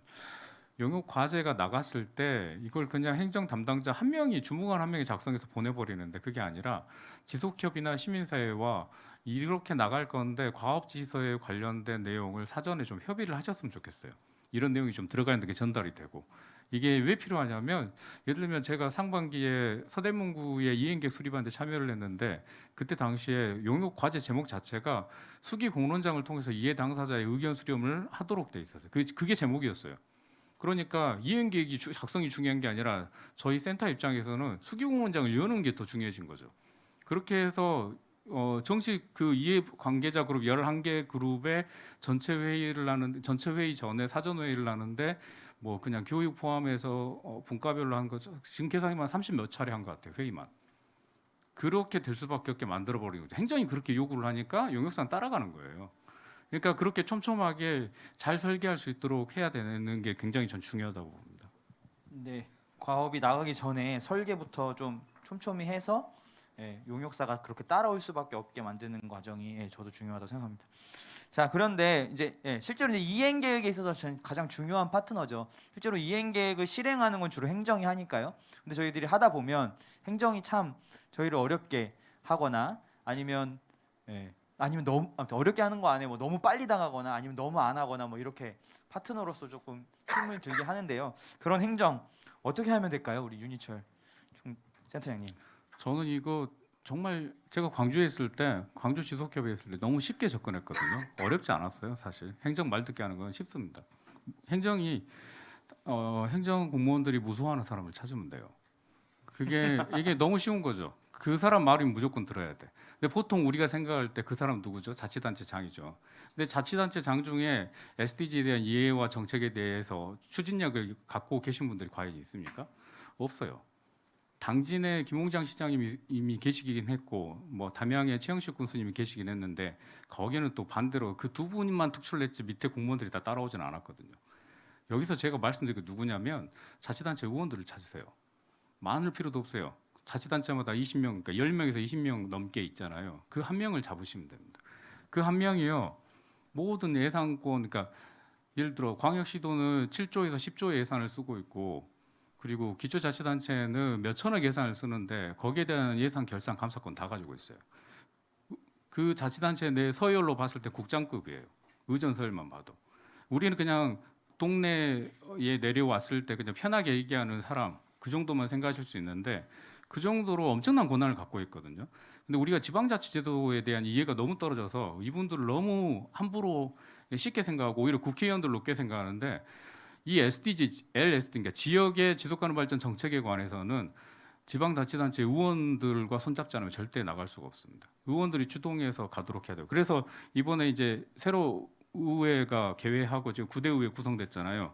용역 과제가 나갔을 때 이걸 그냥 행정 담당자 한 명이 주무관 한 명이 작성해서 보내버리는데 그게 아니라 지속협의나 시민사회와 이렇게 나갈 건데 과업지시서에 관련된 내용을 사전에 좀 협의를 하셨으면 좋겠어요. 이런 내용이 좀 들어가 있는 게 전달이 되고 이게 왜 필요하냐면 예를 들면 제가 상반기에 서대문구의 이행객 수립하는데 참여를 했는데 그때 당시에 용역 과제 제목 자체가 수기 공론장을 통해서 이해 당사자의 의견 수렴을 하도록 돼 있었어요. 그게 제목이었어요. 그러니까 이행계획이 작성이 중요한 게 아니라 저희 센터 입장에서는 수기공론장을 여는 게 더 중요해진 거죠. 그렇게 해서 정식 그 이해 관계자 그룹 11개 그룹의 전체 회의 전에 사전 회의를 하는데 뭐 그냥 교육 포함해서 분과별로 한 거죠. 지금 계산이면 30몇 차례 한 것 같아요. 회의만. 그렇게 될 수밖에 없게 만들어 버리는 거죠. 행정이 그렇게 요구를 하니까 용역사는 따라가는 거예요. 그러니까 그렇게 촘촘하게 잘 설계할 수 있도록 해야 되는 게 굉장히 전 중요하다고 봅니다. 네, 과업이 나가기 전에 설계부터 좀 촘촘히 해서 용역사가 그렇게 따라올 수밖에 없게 만드는 과정이 저도 중요하다고 생각합니다. 자, 그런데 이제 실제로 이제 이행 계획에 있어서 가장 중요한 파트너죠. 실제로 이행 계획을 실행하는 건 주로 행정이 하니까요. 근데 저희들이 하다 보면 행정이 참 저희를 어렵게 하거나 아니면 너무 아무튼 어렵게 하는 거 아니에요. 뭐 너무 빨리 당하거나 아니면 너무 안 하거나 뭐 이렇게 파트너로서 조금 힘을 들게 하는데요. 그런 행정 어떻게 하면 될까요, 우리 윤희철 센터장님? 저는 이거 정말 제가 광주에 있을 때 광주 지속협의회 있을 때 너무 쉽게 접근했거든요. 어렵지 않았어요, 사실. 행정 말 듣게 하는 건 쉽습니다. 행정이 행정 공무원들이 무서워하는 사람을 찾으면 돼요. 이게 너무 쉬운 거죠. 그 사람 말이 무조건 들어야 돼. 근데 보통 우리가 생각할 때 그 사람 누구죠? 자치단체장이죠. 근데 자치단체장 중에 SDG에 대한 이해와 정책에 대해서 추진력을 갖고 계신 분들이 과연 있습니까? 없어요. 당진의 김홍장 시장님이 이미 계시긴 했고 뭐 담양의 최영식 군수님이 계시긴 했는데 거기는 또 반대로 그 두 분만 특출냈지 밑에 공무원들이 다 따라오지는 않았거든요. 여기서 제가 말씀드린 게 누구냐면 자치단체 의원들을 찾으세요. 많을 필요도 없어요. 자치단체마다 20명, 그러니까 10명에서 20명 넘게 있잖아요. 그 한 명을 잡으시면 됩니다. 그 한 명이요. 모든 예산권, 그러니까 예를 들어 광역시도는 7조에서 10조의 예산을 쓰고 있고 그리고 기초자치단체는 몇 천억 예산을 쓰는데 거기에 대한 예산 결산 감사권 다 가지고 있어요. 그 자치단체 내 서열로 봤을 때 국장급이에요. 의전 서열만 봐도. 우리는 그냥 동네에 내려왔을 때 그냥 편하게 얘기하는 사람 그 정도만 생각하실 수 있는데 그 정도로 엄청난 권한을 갖고 있거든요. 근데 우리가 지방자치제도에 대한 이해가 너무 떨어져서 이분들을 너무 함부로 쉽게 생각하고 오히려 국회의원들 높게 생각하는데 이 LSD, 그러니까 지역의 지속가능 발전 정책에 관해서는 지방자치단체 의원들과 손잡지 않으면 절대 나갈 수가 없습니다. 의원들이 주동해서 가도록 해야 돼요. 그래서 이번에 이제 새로 의회가 개회하고 지금 9대 의회 구성됐잖아요.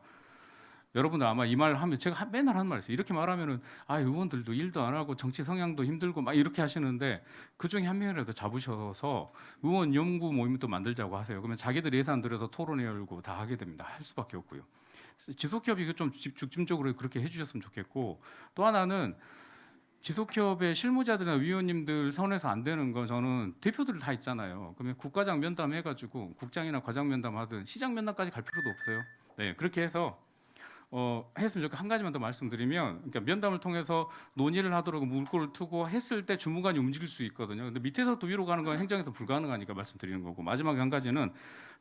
여러분들 아마 이 말 하면 제가 맨날 하는 말이 있어요. 이렇게 말하면은 의원들도 일도 안 하고 정치 성향도 힘들고 막 이렇게 하시는데 그 중에 한 명이라도 잡으셔서 의원 연구 모임도 만들자고 하세요. 그러면 자기들 예산 들여서 토론회 열고 다 하게 됩니다. 할 수밖에 없고요. 지속협의 좀 중점적으로 그렇게 해주셨으면 좋겠고 또 하나는 지속협의 실무자들이나 위원님들 선에서 안 되는 건 저는 대표들 다 있잖아요. 그러면 국과장 면담 해가지고 국장이나 과장 면담 하든 시장 면담까지 갈 필요도 없어요. 네, 그렇게 해서 했으면 좋겠고 한 가지만 더 말씀드리면 그러니까 면담을 통해서 논의를 하도록 물꼬를 트고 했을 때 주무관이 움직일 수 있거든요. 근데 밑에서부터 위로 가는 건 행정에서 불가능하니까 말씀드리는 거고 마지막에 한 가지는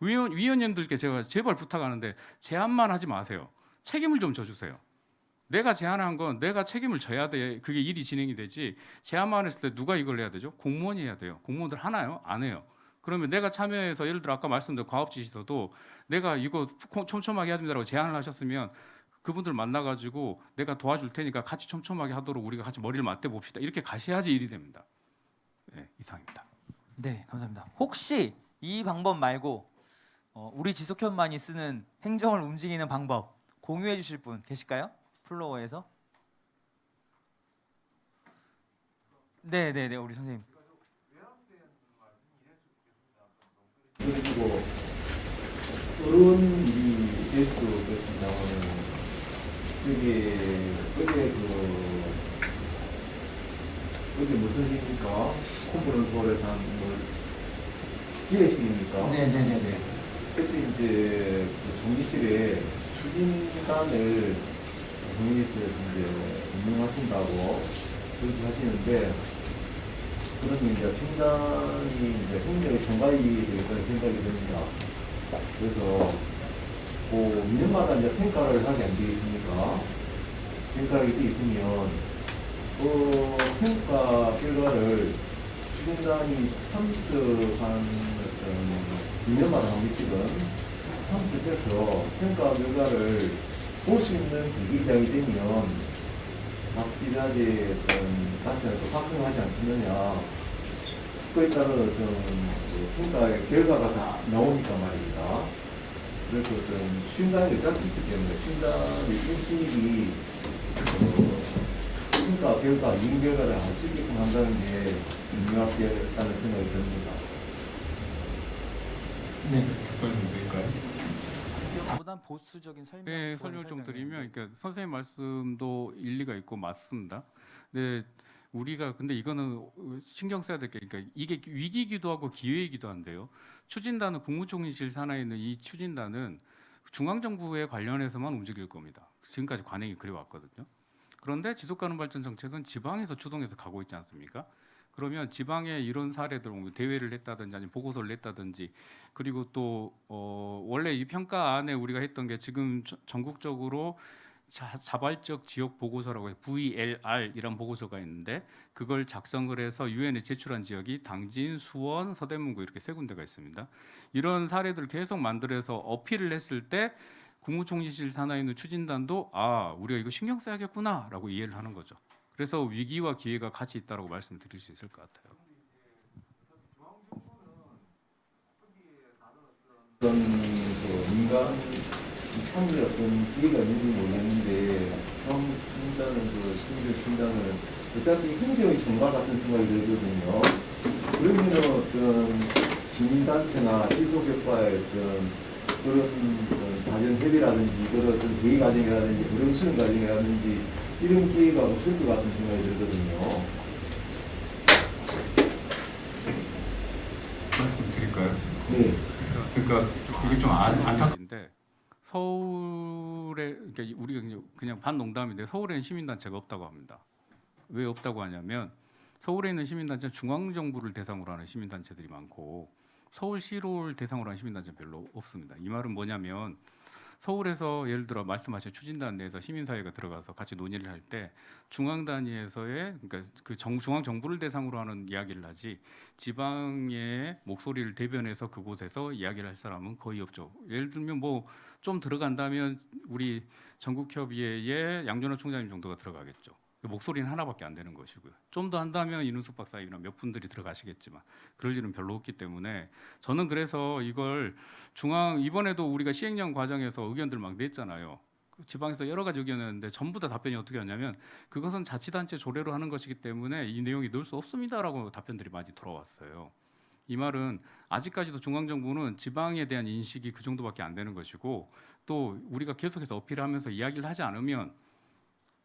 위원님들께 제가 제발 부탁하는데 제안만 하지 마세요. 책임을 좀 져주세요. 내가 제안한 건 내가 책임을 져야 돼. 그게 일이 진행이 되지. 제안만 했을 때 누가 이걸 해야 되죠? 공무원이 해야 돼요. 공무원들 하나요? 안 해요. 그러면 내가 참여해서 예를 들어 아까 말씀드린 과업지시서도 내가 이거 촘촘하게 해야 됩니다라고 제안을 하셨으면 그분들 만나가지고 내가 도와줄 테니까 같이 촘촘하게 하도록 우리가 같이 머리를 맞대 봅시다. 이렇게 가셔야지 일이 됩니다. 네, 이상입니다. 네, 감사합니다. 혹시 이 방법 말고 우리 지석현만이 쓰는 행정을 움직이는 방법 공유해 주실 분 계실까요? 플로어에서? 네, 우리 선생님. 그리고 어려운 일이 될 수도 있겠습니다만 저게 어제 무슨 일입니까? 콤보를 돌아서 한뭘 기회식입니까? 네. 그래서 이제 그 종기실에 추진단을 국민에서 이제 운영하신다고 그렇게 하시는데 그러면 이제 평단이 이제 행정의 총괄이 되겠다는 생각이 듭니다. 그래서 그 2년마다 이제 평가를 하게 안 되겠습니까? 평가하게 돼 있으면 그 평가 결과를 추진단이 참석한 어떤 2년마다 한 번씩은 참석해서 평가 결과를 볼 수 있는 계기장이 되면 각 기자재 어떤 단체는 또 확정하지 않겠느냐. 그에 따른 어떤 평가의 결과가 다 나오니까 말입니다. 그래서 어떤 쉰단이 어차피 있기 때문에 쉰단의 인식이 평가 결과, 이행 결과를 알 수 있게끔 한다는 게 중요하겠다는 생각이 듭니다. 네. 답변 좀 드릴까요? 보단 보수적인 설명. 네, 설명 좀 드리면, 그러니까 선생님 말씀도 일리가 있고 맞습니다. 근데 우리가 근데 이거는 신경 써야 될 게, 그러니까 이게 위기이기도 하고 기회이기도 한데요. 추진단은 국무총리실 산하에 있는 이 추진단은 중앙정부에 관련해서만 움직일 겁니다. 지금까지 관행이 그래왔거든요. 그런데 지속가능 발전 정책은 지방에서 주동해서 가고 있지 않습니까? 그러면 지방에 이런 사례들, 대회를 냈다든지 아니면 보고서를 냈다든지, 그리고 또 원래 이 평가 안에 우리가 했던 게 지금 전국적으로 자발적 지역 보고서라고 해서 VLR 이란 보고서가 있는데 그걸 작성을 해서 유엔에 제출한 지역이 당진, 수원, 서대문구 이렇게 세 군데가 있습니다. 이런 사례들을 계속 만들어서 어필을 했을 때 국무총리실 산하에 있는 추진단도 우리가 이거 신경 써야겠구나라고 이해를 하는 거죠. 그래서 위기와 기회가 같이 있다라고 말씀드릴 수 있을 것 같아요. 어떤 그 민간 참여 어떤 기회가 있는지 모르겠는데 추진단은 그 시민들 추진단은 어차피 행정의 총괄 같은 생각이 들거든요. 그러면 어떤 시민단체나 지속효과의 어떤 그런 사전 협의라든지 그런 어떤 회의 과정이라든지 어려운 수능 과정이라든지 이런 기회가 없을 것 같은 생각이 들거든요. 말씀 드릴까요? 네. 그러니까 이게 좀 안타까운데 서울에 그러니까 우리가 그냥 반농담인데 서울에는 시민단체가 없다고 합니다. 왜 없다고 하냐면 서울에 있는 시민단체는 중앙정부를 대상으로 하는 시민단체들이 많고 서울시를 대상으로 하는 시민단체는 별로 없습니다. 이 말은 뭐냐면 서울에서 예를 들어 말씀하신 추진단 내에서 시민사회가 들어가서 같이 논의를 할 때 중앙 단위에서의 그러니까 그 중앙 정부를 대상으로 하는 이야기를 하지 지방의 목소리를 대변해서 그곳에서 이야기를 할 사람은 거의 없죠. 예를 들면 뭐 좀 들어간다면 우리 전국협의회의 양준호 총장님 정도가 들어가겠죠. 목소리는 하나밖에 안 되는 것이고요. 좀 더 한다면 이윤숙 박사님이나 몇 분들이 들어가시겠지만 그럴 일은 별로 없기 때문에 저는 그래서 이걸 이번에도 우리가 시행령 과정에서 의견들 막 냈잖아요. 지방에서 여러 가지 의견을 냈는데 전부 다 답변이 어떻게 왔냐면 그것은 자치단체 조례로 하는 것이기 때문에 이 내용이 넣을 수 없습니다라고 답변들이 많이 돌아왔어요. 이 말은 아직까지도 중앙정부는 지방에 대한 인식이 그 정도밖에 안 되는 것이고 또 우리가 계속해서 어필하면서 이야기를 하지 않으면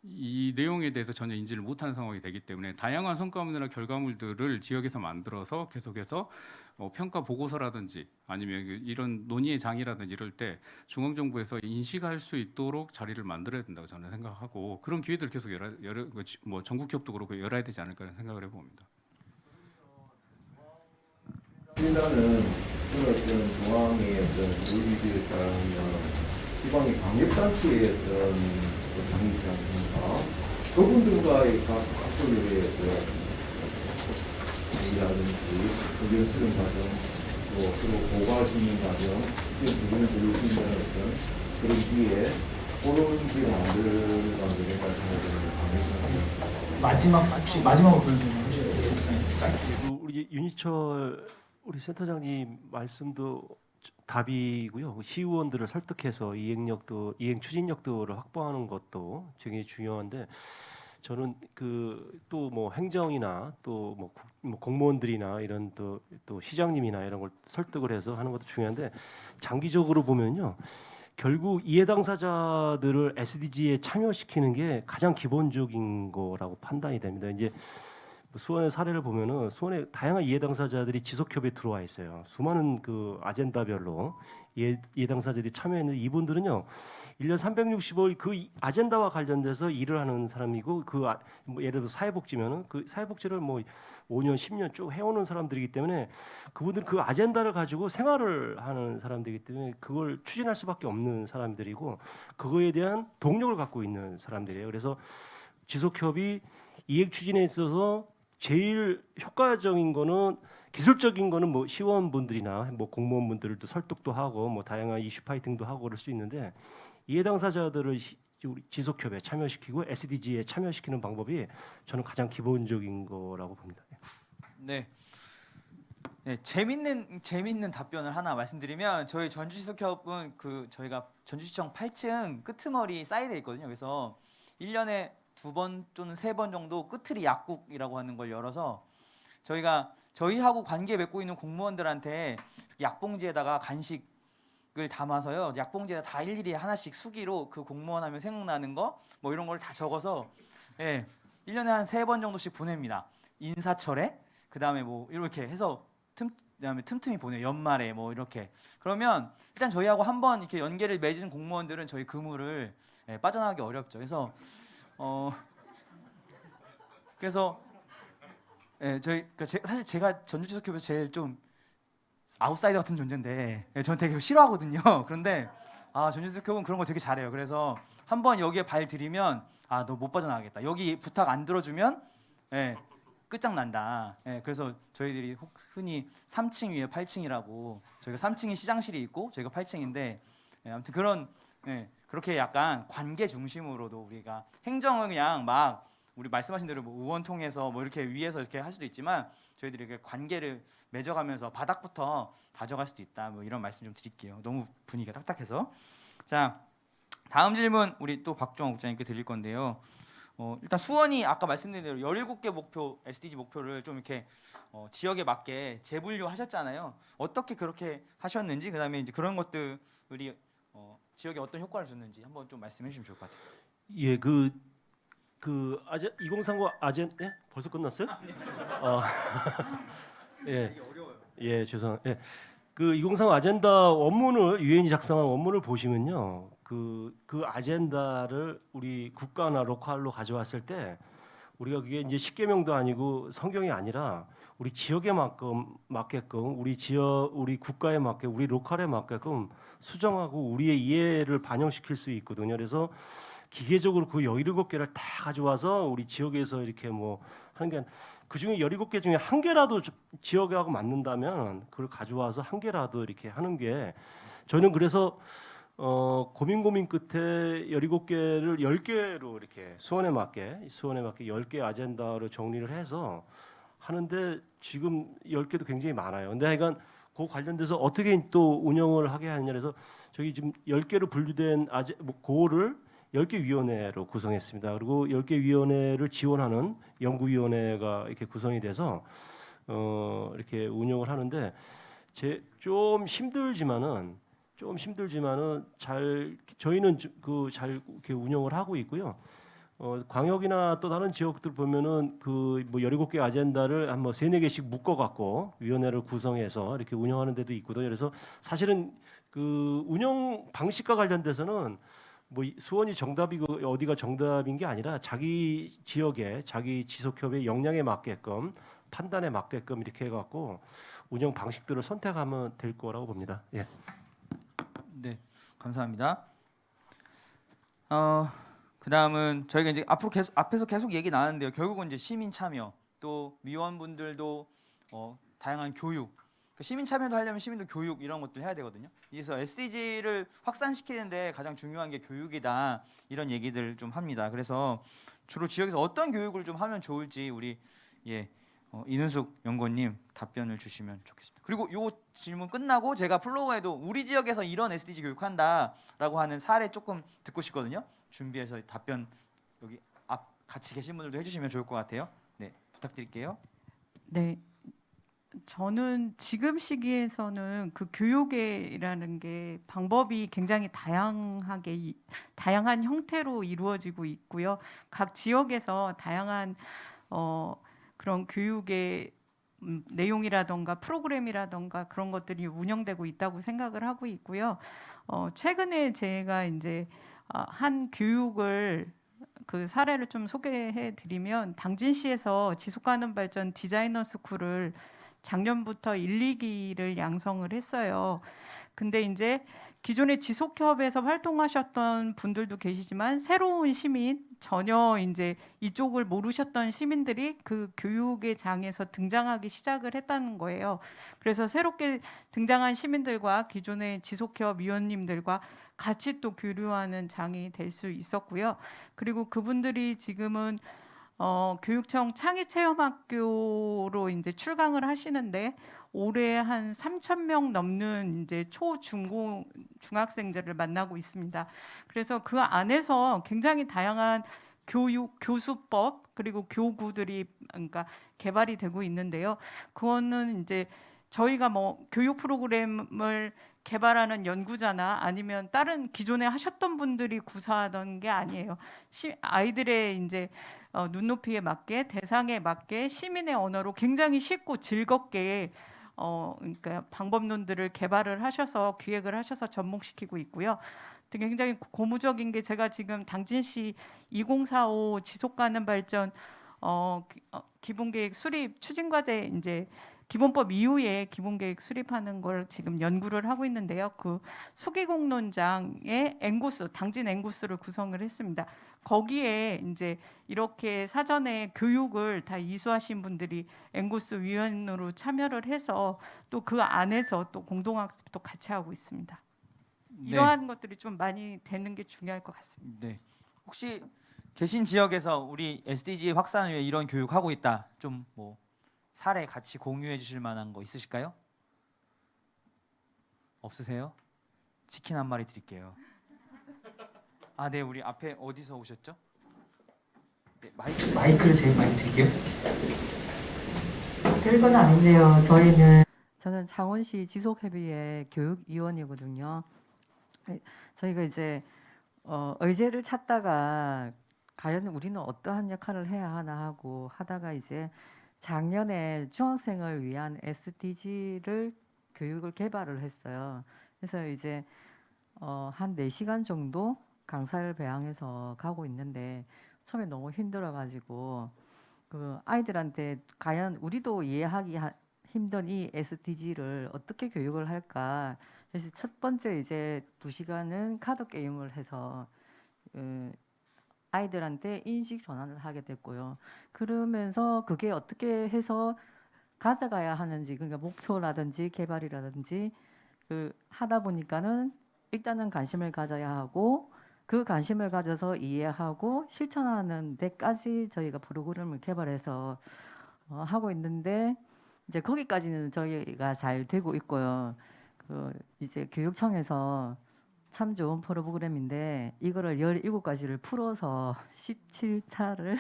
이 내용에 대해서 전혀 인지를 못하는 상황이 되기 때문에 다양한 성과물이나 결과물들을 지역에서 만들어서 계속해서 평가 보고서라든지 아니면 이런 논의의 장이라든지 이럴 때 중앙정부에서 인식할 수 있도록 자리를 만들어야 된다고 저는 생각하고 그런 기회들을 계속 뭐 전국협도 그렇고 열어야 되지 않을까 생각을 해봅니다. 추진단은 어떤 중앙의 어떤 논리들에 따르면 지방의 강력단체의 어떤 장이 있지 않습니까? 그분들과의 각 소리의 어떤 얘기라든지 의견 수렴 과정 또 서로 보고할 수 있는 과정, 의견을 들을 수 있는 어떤 그런 기회에 그런 기회를 만들어가는 게 내가 생각하는 마지막 혹시 마지막으로 보여주면 짧게. 그리고 우리 윤희철 우리 센터장님 말씀도 답이고요. 시의원들을 설득해서 이행 추진력도를 확보하는 것도 굉장히 중요한데 저는 그 또 뭐 행정이나 또 뭐 공무원들이나 이런 또 시장님이나 이런 걸 설득을 해서 하는 것도 중요한데 장기적으로 보면요. 결국 이해 당사자들을 SDG에 참여시키는 게 가장 기본적인 거라고 판단이 됩니다. 이제 수원의 사례를 보면은 수원에 다양한 이해 당사자들이 지속협의에 들어와 있어요. 수많은 그 아젠다별로 이해 당사자들이 참여했는데 이분들은요. 1년 365일 그 아젠다와 관련돼서 일을 하는 사람이고 뭐 예를 들어 사회복지면은 그 사회복지를 뭐 5년, 10년 쭉 해오는 사람들이기 때문에 그분들은 그 아젠다를 가지고 생활을 하는 사람들이기 때문에 그걸 추진할 수밖에 없는 사람들이고 그거에 대한 동력을 갖고 있는 사람들이에요. 그래서 지속협의 이행 추진에 있어서 제일 효과적인 거는 기술적인 거는 뭐 시원분들이나 뭐 공무원분들도 설득도 하고 뭐 다양한 이슈 파이팅도 하고 그럴 수 있는데 이해 당사자들을 지속협의에 참여시키고 SDG에 참여시키는 방법이 저는 가장 기본적인 거라고 봅니다. 네. 네, 재밌는 답변을 하나 말씀드리면 저희 전주지속협은 그 저희가 전주시청 8층 끄트머리 사이드에 있거든요. 그래서 1년에 2번 또는 3번 정도 끄트리 약국이라고 하는 걸 열어서 저희가 저희하고 관계 맺고 있는 공무원들한테 약봉지에다가 간식을 담아서요. 약봉지에다 다 일일이 하나씩 수기로 그 공무원 하면 생각나는 거 뭐 이런 걸 다 적어서 예, 1년에 한 3번 정도씩 보냅니다. 인사철에 그다음에 뭐 이렇게 해서 그다음에 틈틈이 보내요. 연말에 뭐 이렇게. 그러면 일단 저희하고 한번 이렇게 연계를 맺은 공무원들은 저희 근무를 빠져나가기 어렵죠. 그래서 저희 그러니까 사실 제가 전주지속협에서 제일 좀 아웃사이더 같은 존재인데 저는 되게 싫어하거든요. 그런데 전주지속협은 그런 거 되게 잘해요. 그래서 한번 여기에 발 들이면 너 못 빠져나가겠다. 여기 부탁 안 들어주면 끝장난다. 그래서 저희들이 흔히 3층 위에 8층이라고 저희가 3층이 시장실이 있고 저희가 8층인데 아무튼 그렇게 약간 관계 중심으로도 우리가 행정은 그냥 막 우리 말씀하신 대로 뭐 의원 통해서 뭐 이렇게 위에서 이렇게 할 수도 있지만 저희들이 이렇게 관계를 맺어가면서 바닥부터 다져갈 수도 있다. 뭐 이런 말씀 좀 드릴게요. 너무 분위기가 딱딱해서. 자, 다음 질문 우리 또 박종호 국장님께 드릴 건데요. 일단 수원이 아까 말씀드린 대로 17개 목표 SDG 목표를 좀 이렇게 지역에 맞게 재분류하셨잖아요. 어떻게 그렇게 하셨는지 그다음에 이제 그런 것들이 지역에 어떤 효과를 줬는지 한번 좀 말씀해 주시면 좋을 것 같아요. 예, 2039 벌써 끝났어요? 예, 예, 죄송합니다. 예, 그 2035 아젠다 원문을 유엔이 작성한 원문을 보시면요, 그 아젠다를 우리 국가나 로컬로 가져왔을 때 우리가 그게 이제 10계명도 아니고 성경이 아니라 우리 지역에 맞게끔 우리 국가에 맞게 우리 로컬에 맞게끔 수정하고 우리의 이해를 반영시킬 수 있거든요. 그래서 기계적으로 그 17개를 다 가져와서 우리 지역에서 이렇게 뭐 하는 게 그중에 17개 중에 한 개라도 지역하고 맞는다면 그걸 가져와서 한 개라도 이렇게 하는 게 저는 그래서 고민 끝에 17개를 10개로 이렇게 수원에 맞게 10개 아젠다로 정리를 해서 하는데 지금 10개도 굉장히 많아요. 근데 하여간 그 관련돼서 어떻게 또 운영을 하게 하느냐 그래서 저희 지금 10개로 분류된 그거를 10개 위원회로 구성했습니다. 그리고 10개 위원회를 지원하는 연구위원회가 이렇게 구성이 돼서 이렇게 운영을 하는데 좀 힘들지만은 저희는 잘 이렇게 운영을 하고 있고요. 광역이나 또 다른 지역들 보면은 그 뭐 17개 아젠다를 한 뭐 3-4개씩 묶어 갖고 위원회를 구성해서 이렇게 운영하는 데도 있거든요. 그래서 사실은 그 운영 방식과 관련돼서는 뭐 수원이 정답이고 어디가 정답인 게 아니라 자기 지역에 자기 지속협의 역량에 맞게끔 판단에 맞게끔 이렇게 해 갖고 운영 방식들을 선택하면 될 거라고 봅니다. 예. 네, 감사합니다. 그다음은 저희가 이제 앞에서 계속 얘기 나왔는데요. 결국은 이제 시민 참여 또 위원분들도 다양한 교육 시민 참여도 하려면 시민도 교육 이런 것들 해야 되거든요. 그래서 SDG를 확산시키는데 가장 중요한 게 교육이다 이런 얘기들 좀 합니다. 그래서 주로 지역에서 어떤 교육을 좀 하면 좋을지 우리 이는숙 연구원님 답변을 주시면 좋겠습니다. 그리고 이 질문 끝나고 제가 플로어에도 우리 지역에서 이런 SDG 교육한다라고 하는 사례 조금 듣고 싶거든요. 준비해서 답변 여기 앞 같이 계신 분들도 해주시면 좋을 것 같아요. 네, 부탁드릴게요. 네. 저는 지금 시기에서는 그 교육이라는 게 방법이 굉장히 다양한 형태로 이루어지고 있고요. 각 지역에서 다양한 그런 교육의 내용이라던가 프로그램이라던가 그런 것들이 운영되고 있다고 생각을 하고 있고요. 최근에 제가 이제 한 교육을 그 사례를 좀 소개해 드리면 당진시에서 지속가능 발전 디자이너 스쿨을 작년부터 1, 2기를 양성을 했어요. 근데 이제 기존의 지속협에서 활동하셨던 분들도 계시지만 새로운 시민, 전혀 이제 이쪽을 모르셨던 시민들이 그 교육의 장에서 등장하기 시작을 했다는 거예요. 그래서 새롭게 등장한 시민들과 기존의 지속협 위원님들과 같이 또 교류하는 장이 될 수 있었고요. 그리고 그분들이 지금은 교육청 창의체험학교로 이제 출강을 하시는데 올해 한 3,000명 넘는 이제 초중고 중학생들을 만나고 있습니다. 그래서 그 안에서 굉장히 다양한 교수법 그리고 교구들이 그러니까 개발이 되고 있는데요. 그거는 이제 저희가 뭐 교육 프로그램을 개발하는 연구자나 아니면 다른 기존에 하셨던 분들이 구사하던 게 아니에요. 아이들의 이제 눈높이에 맞게 대상에 맞게 시민의 언어로 굉장히 쉽고 즐겁게 그러니까 방법론들을 개발을 하셔서 기획을 하셔서 접목시키고 있고요. 되게 굉장히 고무적인 게 제가 지금 당진시 2045 지속가능 발전 기본계획 수립 추진과제 이제 기본법 이후에 기본계획 수립하는 걸 지금 연구를 하고 있는데요. 그 수기공론장의 앵고스, 당진 앵고스를 구성을 했습니다. 거기에 이제 이렇게 사전에 교육을 다 이수하신 분들이 앵고스 위원으로 참여를 해서 또 그 안에서 또 공동학습도 같이 하고 있습니다. 이러한 것들이 좀 많이 되는 게 중요할 것 같습니다. 네. 혹시 계신 지역에서 우리 SDG 확산을 위해 이런 교육하고 있다. 좀 뭐 사례 같이 공유해 주실 만한 거 있으실까요? 없으세요? 치킨 한 마리 드릴게요. 아, 네. 우리 앞에 어디서 오셨죠? 네, 마이크를 제일 많이 드릴게요. 별건 아닌데요. 저는 창원시 지속협의회 교육위원이거든요. 저희가 이제 의제를 찾다가 과연 우리는 어떠한 역할을 해야 하나 하고 하다가 이제 작년에 중학생을 위한 SDG를 교육을 개발을 했어요. 그래서 이제 한 4시간 정도 강사를 배양해서 가고 있는데 처음에 너무 힘들어가지고 그 아이들한테 과연 우리도 이해하기 힘든 이 SDG를 어떻게 교육을 할까? 그래서 첫 번째 이제 2시간은 카드 게임을 해서 아이들한테 인식 전환을 하게 됐고요. 그러면서 그게 어떻게 해서 가져가야 하는지, 그러니까 목표라든지 개발이라든지 하다 보니까는 일단은 관심을 가져야 하고 그 관심을 가져서 이해하고 실천하는 데까지 저희가 프로그램을 개발해서 하고 있는데 이제 거기까지는 저희가 잘 되고 있고요. 이제 교육청에서 참 좋은 프로그램인데 이거를 17가지를 풀어서 17차를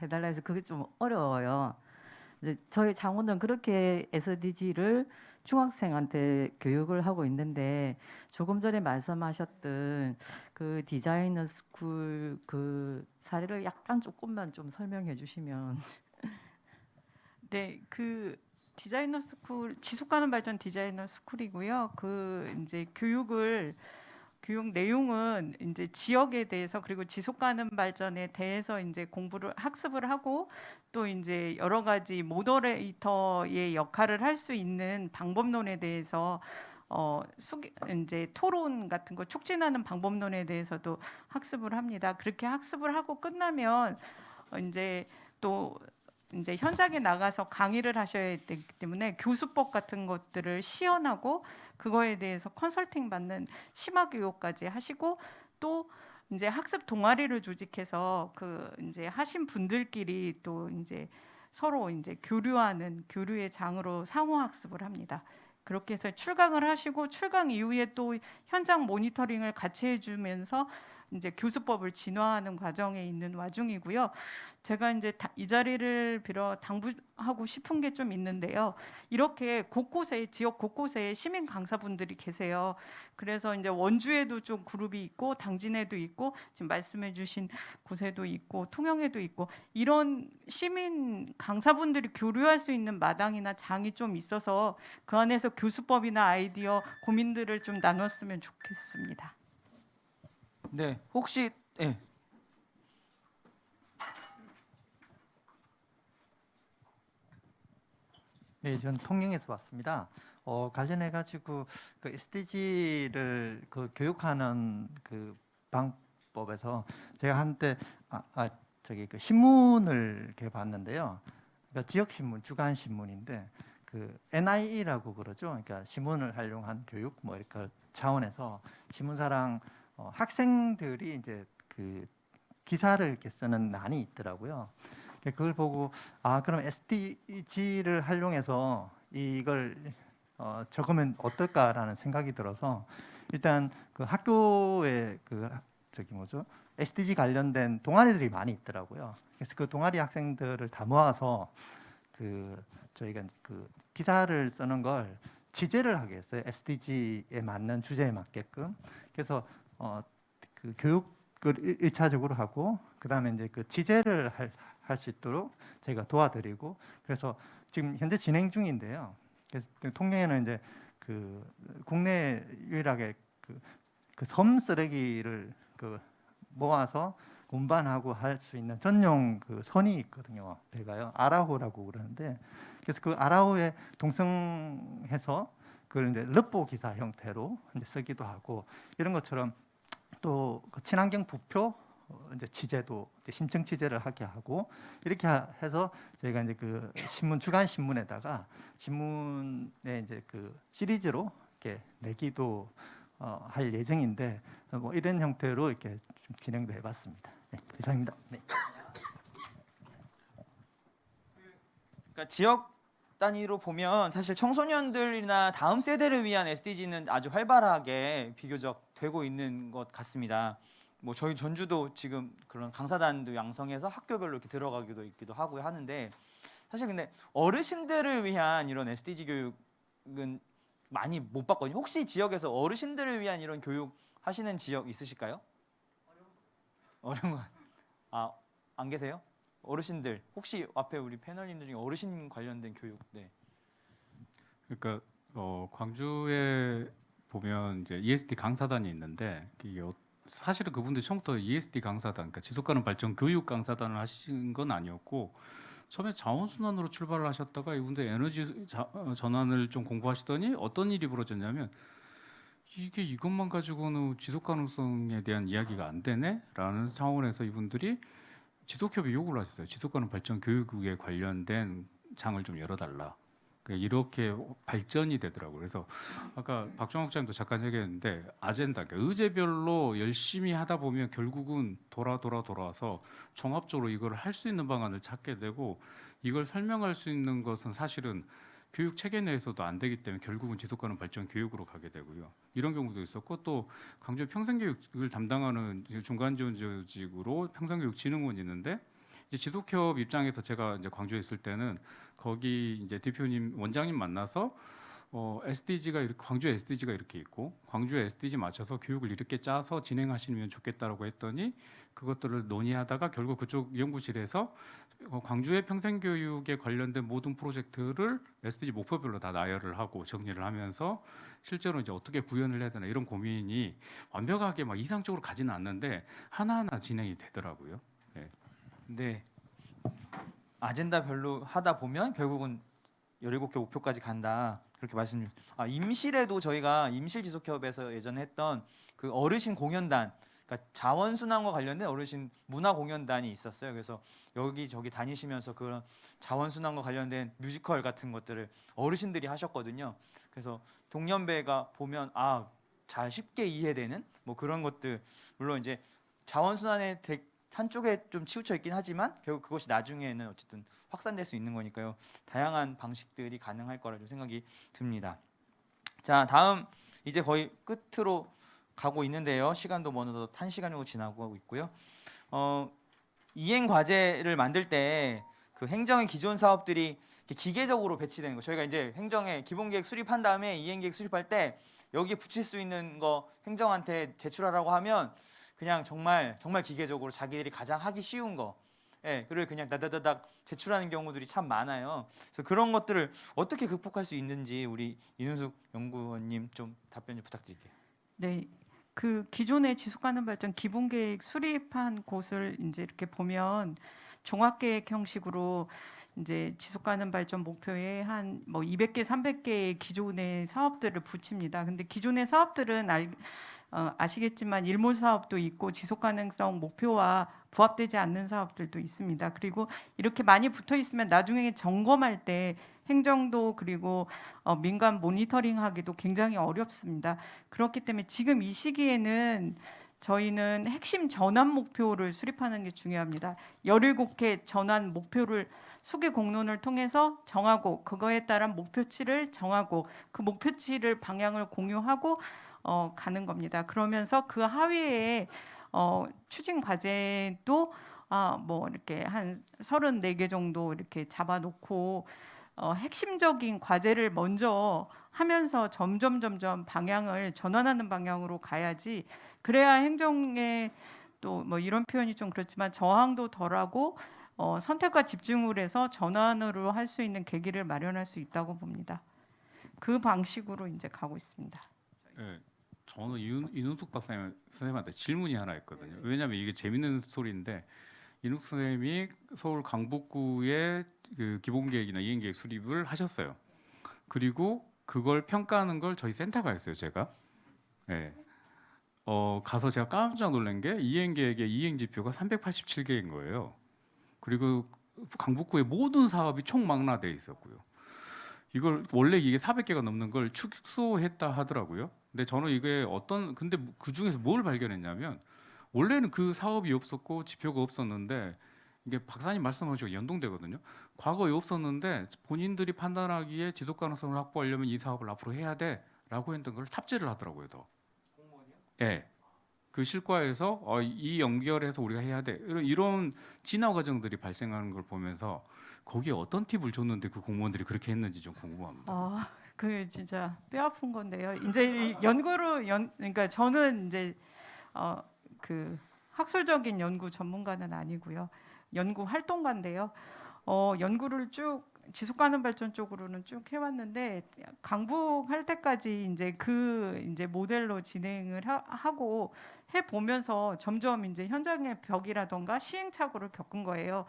해달라 해서 그게 좀 어려워요. 이제 저희 창원은 그렇게 SDG를 중학생한테 교육을 하고 있는데 조금 전에 말씀하셨던 그 디자이너 스쿨 그 사례를 약간 조금만 좀 설명해 주시면. 네, 그 디자이너 스쿨 지속가능 발전 디자이너 스쿨이고요. 그 이제 교육 내용은 이제 지역에 대해서 그리고 지속가능 발전에 대해서 이제 학습을 하고 또 이제 여러 가지 모더레이터의 역할을 할 수 있는 방법론에 대해서 이제 토론 같은 거 촉진하는 방법론에 대해서도 학습을 합니다. 그렇게 학습을 하고 끝나면 이제 또 이제 현장에 나가서 강의를 하셔야 되기 때문에 교수법 같은 것들을 시연하고 그거에 대해서 컨설팅 받는 심화 교육까지 하시고 또 이제 학습 동아리를 조직해서 그 이제 하신 분들끼리 또 이제 서로 이제 교류하는 교류의 장으로 상호 학습을 합니다. 그렇게 해서 출강을 하시고 출강 이후에 또 현장 모니터링을 같이 해주면서 이제 교수법을 진화하는 과정에 있는 와중이고요. 제가 이제 이 자리를 빌어 당부하고 싶은 게 좀 있는데요. 이렇게 곳곳에 지역 곳곳에 시민 강사분들이 계세요. 그래서 이제 원주에도 좀 그룹이 있고 당진에도 있고 지금 말씀해주신 곳에도 있고 통영에도 있고 이런 시민 강사분들이 교류할 수 있는 마당이나 장이 좀 있어서 그 안에서 교수법이나 아이디어 고민들을 좀 나눴으면 좋겠습니다. 네, 혹시 예. 네, 저는 통영에서 왔습니다. 관련해 가지고 그 SDG를 그 교육하는 그 방법에서 제가 한때 저기 그 신문을 이렇게 봤는데요. 그러니까 지역 신문, 주간 신문인데 그 NIE라고 그러죠. 그러니까 신문을 활용한 교육 뭐 이렇게 차원에서 신문사랑 학생들이 이제 그 기사를 이렇게 쓰는 난이 있더라고요. 그걸 보고 그럼 SDG를 활용해서 이걸 적으면 어떨까라는 생각이 들어서 일단 그 학교에 그 저기 뭐죠 SDG 관련된 동아리들이 많이 있더라고요. 그래서 그 동아리 학생들을 다 모아서 그 저희가 그 기사를 쓰는 걸 취재를 하게 했어요. SDG에 맞는 주제에 맞게끔. 그래서 그 교육을 1차적으로 하고 그다음에 이제 그 취재를 할 수 있도록 저희가 도와드리고 그래서 지금 현재 진행 중인데요. 그래서 통영에는 이제 그 국내 유일하게 그 섬 쓰레기를 그 모아서 운반하고 할 수 있는 전용 그 선이 있거든요. 배가요. 아라호라고 그러는데 그래서 그 아라호에 동승해서 그걸 이제 르포 기사 형태로 이제 쓰기도 하고 이런 것처럼 또 그 친환경 부표 이제 취재도 이제 신청 취재를 하게 하고 이렇게 해서 저희가 이제 그 신문 주간 신문에다가 신문에 이제 그 시리즈로 이렇게 내기도 할 예정인데 뭐 이런 형태로 이렇게 좀 진행도 해봤습니다. 네, 이상입니다. 네. 그러니까 지역 단위로 보면 사실 청소년들이나 다음 세대를 위한 SDG는 아주 활발하게 비교적 되고 있는 것 같습니다. 뭐 저희 전주도 지금 그런 강사단도 양성해서 학교별로 이렇게 들어가기도 있기도 하고 하는데 사실 근데 어르신들을 위한 이런 SDG 교육은 많이 못 봤거든요. 혹시 지역에서 어르신들을 위한 이런 교육 하시는 지역 있으실까요? 어려운 거 안 계세요? 어르신들 혹시 앞에 우리 패널님들 중에 어르신 관련된 교육 네. 그러니까 광주에 보면 이제 ESD 강사단이 있는데 이게 사실은 그분들 처음부터 ESD 강사단, 그러니까 지속가능 발전 교육 강사단을 하신 건 아니었고 처음에 자원순환으로 출발을 하셨다가 이분들 에너지 전환을 좀 공부하시더니 어떤 일이 벌어졌냐면 이게 이것만 가지고는 지속 가능성에 대한 이야기가 안 되네라는 차원에서 이분들이 지속협의 요구를 하셨어요. 지속가능 발전 교육에 관련된 장을 좀 열어달라. 이렇게 발전이 되더라고요. 그래서 아까 박종욱 장님도 잠깐 얘기했는데 아젠다, 그러니까 의제별로 열심히 하다 보면 결국은 돌아와서 종합적으로 이걸 할 수 있는 방안을 찾게 되고 이걸 설명할 수 있는 것은 사실은 교육 체계 내에서도 안 되기 때문에 결국은 지속가능 발전 교육으로 가게 되고요. 이런 경우도 있었고 또 광주 평생교육을 담당하는 중간지원조직으로 평생교육진흥원이 있는데 이제 지속협 입장에서 제가 이제 광주에 있을 때는 거기 이제 대표님 원장님 만나서 SDG가 이렇게 광주 SDG가 이렇게 있고 광주에 SDG 맞춰서 교육을 이렇게 짜서 진행하시면 좋겠다라고 했더니 그것들을 논의하다가 결국 그쪽 연구실에서 광주의 평생교육에 관련된 모든 프로젝트를 SDG 목표별로 다 나열을 하고 정리를 하면서 실제로 이제 어떻게 구현을 해야 되나 이런 고민이 완벽하게 막 이상적으로 가지는 않는데 하나하나 진행이 되더라고요. 네. 네. 아젠다별로 하다 보면 결국은 17개 목표까지 간다. 그렇게 말씀. 임실에도 저희가 임실 지속협에서 예전에 했던 그 어르신 공연단 그러니까 자원순환과 관련된 어르신 문화공연단이 있었어요. 그래서 여기 저기 다니시면서 그런 자원순환과 관련된 뮤지컬 같은 것들을 어르신들이 하셨거든요. 그래서 동년배가 보면 잘 쉽게 이해되는 뭐 그런 것들, 물론 이제 자원순환의 한쪽에 좀 치우쳐 있긴 하지만 결국 그것이 나중에는 어쨌든 확산될 수 있는 거니까요. 다양한 방식들이 가능할 거라 좀 생각이 듭니다. 자, 다음 이제 거의 끝으로 가고 있는데요. 시간도 어느덧 1시간 정도 지나고 하고 있고요. 이행 과제를 만들 때 그 행정의 기존 사업들이 기계적으로 배치되는 거. 저희가 이제 행정의 기본계획 수립한 다음에 이행계획 수립할 때 여기에 붙일 수 있는 거 행정한테 제출하라고 하면 그냥 정말 기계적으로 자기들이 가장 하기 쉬운 거, 그를 그냥 다다다닥 제출하는 경우들이 참 많아요. 그래서 그런 것들을 어떻게 극복할 수 있는지 우리 이윤숙 연구원님 좀 답변 좀 부탁드릴게요. 네. 그 기존의 지속가능 발전 기본계획 수립한 곳을 이제 이렇게 보면 종합계획 형식으로 이제 지속가능 발전 목표에 한 뭐 200개, 300개의 기존의 사업들을 붙입니다. 근데 기존의 사업들은 아시겠지만 일몰 사업도 있고 지속 가능성 목표와 부합되지 않는 사업들도 있습니다. 그리고 이렇게 많이 붙어 있으면 나중에 점검할 때 행정도 그리고 민간 모니터링하기도 굉장히 어렵습니다. 그렇기 때문에 지금 이 시기에는 저희는 핵심 전환 목표를 수립하는 게 중요합니다. 17개 전환 목표를 수기 공론을 통해서 정하고 그거에 따른 목표치를 정하고 그 목표치를 방향을 공유하고 가는 겁니다. 그러면서 그 하위에 추진 과제도 뭐 이렇게 한 34개 정도 이렇게 잡아놓고 핵심적인 과제를 먼저 하면서 점점 방향을 전환하는 방향으로 가야지, 그래야 행정에 또 뭐 이런 표현이 좀 그렇지만 저항도 덜하고 선택과 집중을 해서 전환으로 할 수 있는 계기를 마련할 수 있다고 봅니다. 그 방식으로 이제 가고 있습니다. 네, 저는 이윤숙 선생님한테 질문이 하나 있거든요. 왜냐하면 이게 재밌는 스토리인데 이윤숙 선생님이 서울 강북구의 그 기본계획이나 이행계획 수립을 하셨어요. 그리고 그걸 평가하는 걸 저희 센터가 했어요, 제가. 네. 가서 제가 깜짝 놀란 게 이행계획의 이행지표가 387개인 거예요. 그리고 강북구의 모든 사업이 총망라돼 있었고요. 이걸 원래 이게 400개가 넘는 걸 축소했다 하더라고요. 근데 저는 이게 근데 그 중에서 뭘 발견했냐면 원래는 그 사업이 없었고 지표가 없었는데, 이게 박사님 말씀하시고 연동되거든요. 과거에 없었는데 본인들이 판단하기에 지속 가능성을 확보하려면 이 사업을 앞으로 해야 돼라고 했던 걸 탑재를 하더라고요. 더. 공무원이요? 예. 그 실과에서 이 연결해서 우리가 해야 돼. 이런 진화 과정들이 발생하는 걸 보면서 거기에 어떤 팁을 줬는데 그 공무원들이 그렇게 했는지 좀 궁금합니다. 그 진짜 뼈 아픈 건데요. 이제 그러니까 저는 이제 그 학술적인 연구 전문가는 아니고요. 연구 활동가인데요. 연구를 쭉 지속 가능 발전 쪽으로는 쭉 해왔는데 강북 할 때까지 이제 모델로 진행을 하고 해 보면서 점점 이제 현장의 벽이라던가 시행착오를 겪은 거예요.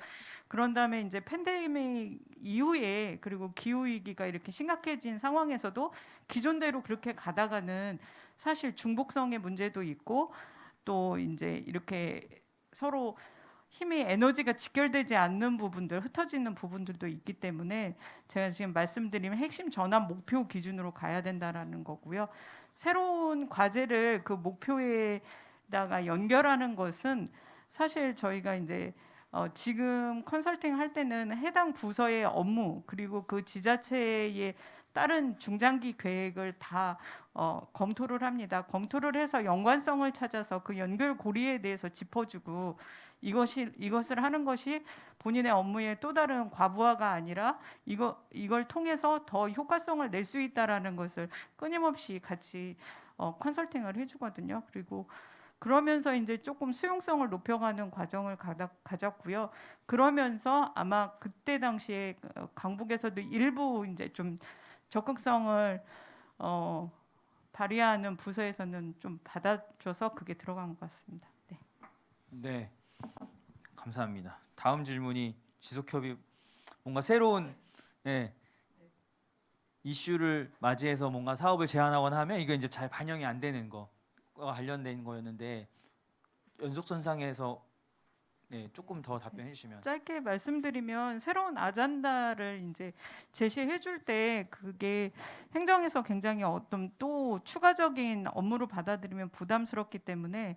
그런 다음에 이제 팬데믹 이후에 그리고 기후 위기가 이렇게 심각해진 상황에서도 기존대로 그렇게 가다가는 사실 중복성의 문제도 있고 또 이제 이렇게 서로 힘이 에너지가 직결되지 않는 부분들, 흩어지는 부분들도 있기 때문에 제가 지금 말씀드린 핵심 전환 목표 기준으로 가야 된다라는 거고요. 새로운 과제를 그 목표에다가 연결하는 것은 사실 저희가 이제 지금 컨설팅 할 때는 해당 부서의 업무 그리고 그 지자체의 다른 중장기 계획을 다 검토를 합니다. 검토를 해서 연관성을 찾아서 그 연결 고리에 대해서 짚어주고 이것을 하는 것이 본인의 업무의 또 다른 과부하가 아니라 이걸 통해서 더 효과성을 낼 수 있다라는 것을 끊임없이 같이 컨설팅을 해주거든요. 그리고 그러면서 이제 조금 수용성을 높여가는 과정을 가졌고요. 그러면서 아마 그때 당시에 강북에서도 일부 이제 좀 적극성을 발휘하는 부서에서는 좀 받아줘서 그게 들어간 것 같습니다. 네. 네, 감사합니다. 다음 질문이 지속협의, 뭔가 새로운 이슈를 맞이해서 뭔가 사업을 제안하거나 하면 이게 이제 잘 반영이 안 되는 거와 관련된 거였는데 연속선상에서 네, 조금 더 답변해 주시면. 짧게 말씀드리면 새로운 아젠다를 이제 제시해 줄 때 그게 행정에서 굉장히 어떤 또 추가적인 업무로 받아들이면 부담스럽기 때문에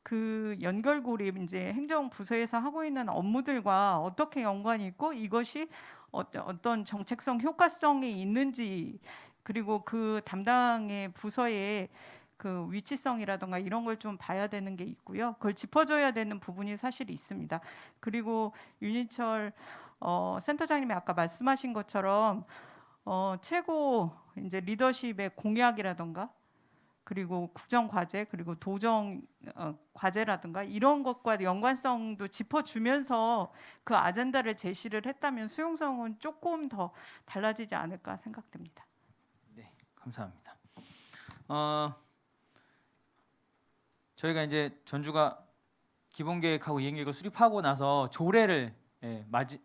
그 연결고리 이제 행정부서에서 하고 있는 업무들과 어떻게 연관이 있고 이것이 어떤 정책성 효과성이 있는지 그리고 그 담당의 부서의 그 위치성이라던가 이런 걸 좀 봐야 되는 게 있고요. 그걸 짚어줘야 되는 부분이 사실 있습니다. 그리고 윤희철 센터장님이 아까 말씀하신 것처럼 최고 이제 리더십의 공약이라던가 그리고 국정 과제 그리고 도정 과제라든가 이런 것과 연관성도 짚어주면서 그 아젠다를 제시를 했다면 수용성은 조금 더 달라지지 않을까 생각됩니다. 네, 감사합니다. 저희가 이제 전주가 기본계획하고 이행계획을 수립하고 나서 조례를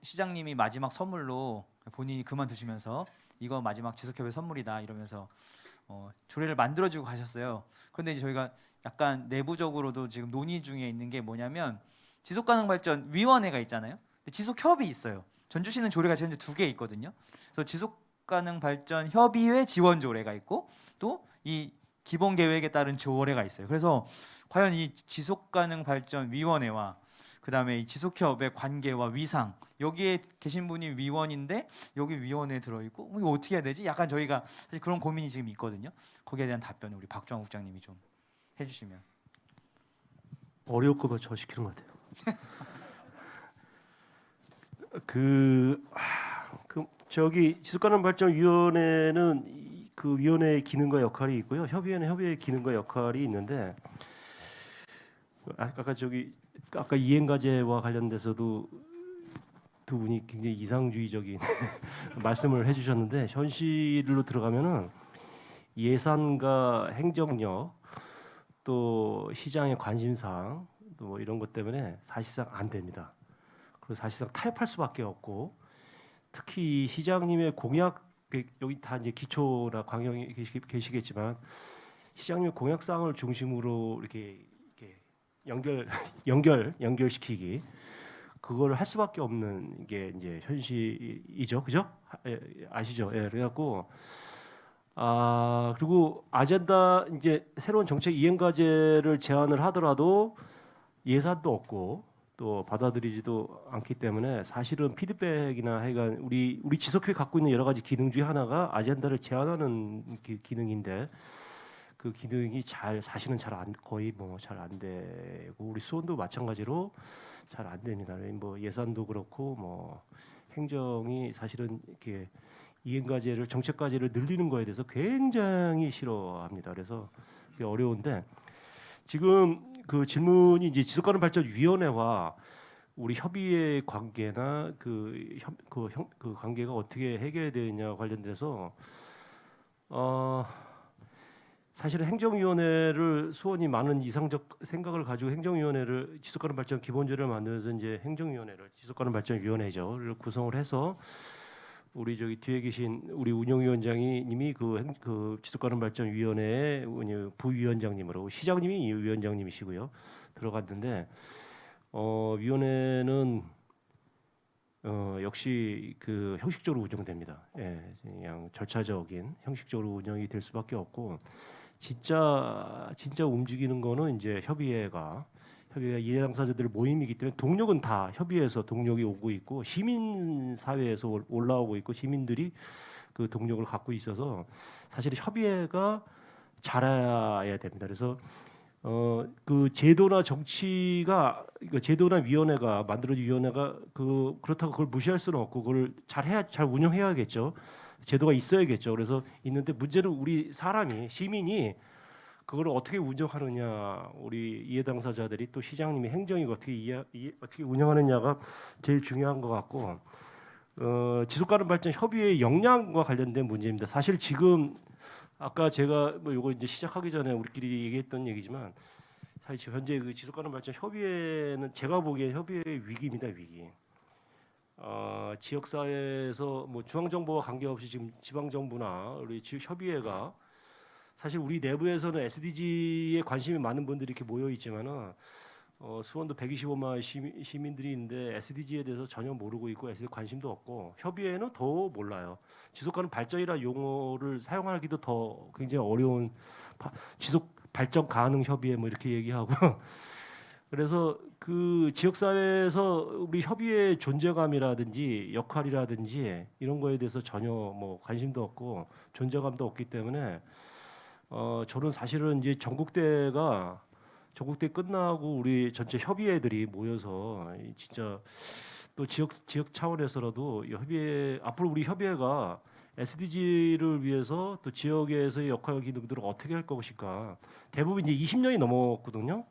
시장님이 마지막 선물로 본인이 그만두시면서 이거 마지막 지속협의 선물이다 이러면서 조례를 만들어주고 가셨어요. 그런데 이제 저희가 약간 내부적으로도 지금 논의 중에 있는 게 뭐냐면 지속가능발전위원회가 있잖아요. 근데 지속협이 있어요. 전주시는 조례가 현재 2개 있거든요. 그래서 지속가능발전협의회 지원조례가 있고 또 이 기본계획에 따른 조례가 있어요. 그래서 과연 이 지속가능발전위원회와 그다음에 이 지속협의 관계와 위상 여기에 계신 분이 위원인데 여기 위원회에 들어있고 이거 어떻게 해야 되지? 약간 저희가 사실 그런 고민이 지금 있거든요. 거기에 대한 답변을 우리 박주환 국장님이 좀 해주시면. 어려울 거면 저 시키는 것 같아요. 저기 지속가능발전위원회는 그 위원회의 기능과 역할이 있고요. 협의회의 기능과 역할이 있는데 아까 이행과제와 관련돼서도 두 분이 굉장히 이상주의적인 말씀을 해주셨는데 현실로 들어가면은 예산과 행정력 또 시장의 관심사항 또 뭐 이런 것 때문에 사실상 안 됩니다. 그리고 사실상 타협할 수밖에 없고 특히 시장님의 공약 여기 다 이제 기초나 광역이 계시겠지만 시장님의 공약사항을 중심으로 이렇게 연결시키기 그걸 할 수밖에 없는 게 이제 현실이죠, 그죠? 아시죠? 예, 그래갖고 그리고 아젠다 이제 새로운 정책 이행과제를 제안을 하더라도 예산도 없고 또 받아들이지도 않기 때문에 사실은 피드백이나 하여간 우리 지속회 갖고 있는 여러 가지 기능 중에 하나가 아젠다를 제안하는 기능인데 그 기능이 사실은 거의 잘 안 되고 우리 수원도 마찬가지로 잘 안 됩니다. 뭐 예산도 그렇고 뭐 행정이 사실은 이렇게 이행과제를 정책과제를 늘리는 거에 대해서 굉장히 싫어합니다. 그래서 그게 어려운데 지금 그 질문이 이제 지속가능발전위원회와 우리 협의회 관계나 그 관계가 어떻게 해결되느냐 관련돼서 사실은 행정위원회를 수원이 많은 이상적 생각을 가지고 행정위원회를 지속가능발전 기본조례를 만들면서 이제 행정위원회를 지속가능발전위원회를 구성을 해서 우리 저기 뒤에 계신 우리 운영위원장님이 그 지속가능발전위원회의 부위원장님으로 시장님이 위원장님이시고요 들어갔는데 위원회는 역시 그 형식적으로 운영됩니다. 예, 그냥 절차적인 형식적으로 운영이 될 수밖에 없고 진짜 움직이는 거는 이제 협의회가 이해당사자들 모임이기 때문에 동력은 다 협의회에서 동력이 오고 있고 시민 사회에서 올라오고 있고 시민들이 그 동력을 갖고 있어서 사실 협의회가 잘해야 됩니다. 그래서 그 제도나 정치가 제도나 위원회가 만들어진 위원회가 그렇다고 그걸 무시할 수는 없고 그걸 잘 운영해야겠죠. 제도가 있어야겠죠. 그래서 있는데 문제는 우리 시민이 그걸 어떻게 운영하느냐, 우리 이해 당사자들이 또 시장님이 행정이 어떻게 운영하느냐가 제일 중요한 것 같고 지속가능발전 협의회 역량과 관련된 문제입니다. 사실 지금 아까 제가 뭐 이거 이제 시작하기 전에 우리끼리 얘기했던 얘기지만 사실 지금 현재 그 지속가능발전 협의회는 제가 보기엔 협의회의 위기입니다, 위기. 지역사회에서 뭐 중앙정부와 관계없이 지금 지방정부나 우리 협의회가 사실 우리 내부에서는 SDG에 관심이 많은 분들이 이렇게 모여 있지만은 수원도 125만 시민들이 있는데 SDG에 대해서 전혀 모르고 있고 SDG 관심도 없고 협의회는 더 몰라요. 지속가능 발전이라 용어를 사용하기도 더 굉장히 어려운 지속 발전 가능 협의회 뭐 이렇게 얘기하고 그래서 그 지역 사회에서 우리 협의회의 존재감이라든지 역할이라든지 이런 거에 대해서 전혀 뭐 관심도 없고 존재감도 없기 때문에 저는 사실은 이제 전국대 끝나고 우리 전체 협의회들이 모여서 진짜 또 지역 차원에서라도 이 협의회 앞으로 우리 협의회가 SDG를 위해서 또 지역에서의 역할 기능들을 어떻게 할 것인가 대부분 이제 20년이 넘었거든요.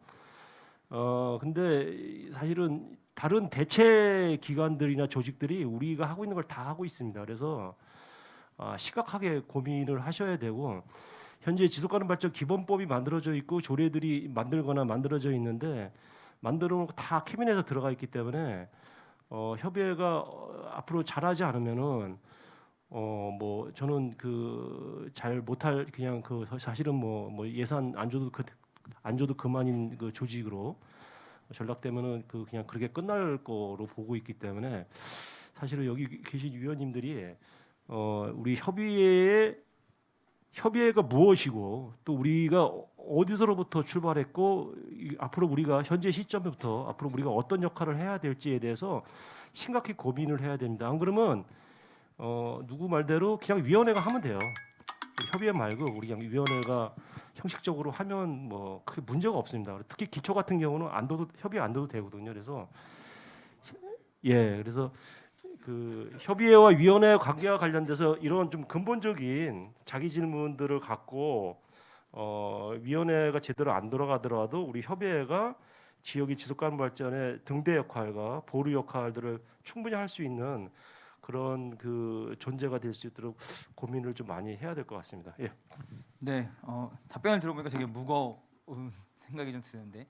근데 사실은 다른 대체 기관들이나 조직들이 우리가 하고 있는 걸 다 하고 있습니다. 그래서 심각하게 고민을 하셔야 되고 현재 지속가능 발전 기본법이 만들어져 있고 조례들이 만들거나 만들어져 있는데 만들어 놓고 다 캐비넷에 들어가 있기 때문에 협의회가 앞으로 잘하지 않으면은 뭐 저는 그 잘 못할 그냥 그 사실은 뭐 예산 안 줘도 그만인 그 조직으로 전락되면은 그 그냥 그렇게 끝날 거로 보고 있기 때문에 사실은 여기 계신 위원님들이 우리 협의회가 무엇이고 또 우리가 어디서로부터 출발했고 앞으로 우리가 현재 시점부터 앞으로 우리가 어떤 역할을 해야 될지에 대해서 심각히 고민을 해야 됩니다. 안 그러면 누구 말대로 그냥 위원회가 하면 돼요. 협의회 말고 우리 그냥 위원회가 형식적으로 하면 뭐 크게 문제가 없습니다. 특히 기초 같은 경우는 협의회 안 둬도 되거든요. 그래서 그래서 그 협의회와 위원회 관계와 관련돼서 이런 좀 근본적인 자기 질문들을 갖고 위원회가 제대로 안 돌아가더라도 우리 협의회가 지역의 지속가능 발전의 등대 역할과 보루 역할들을 충분히 할 수 있는 그런 그 존재가 될 수 있도록 고민을 좀 많이 해야 될 것 같습니다. 예. 네, 답변을 들어보니까 되게 무거운 생각이 좀 드는데,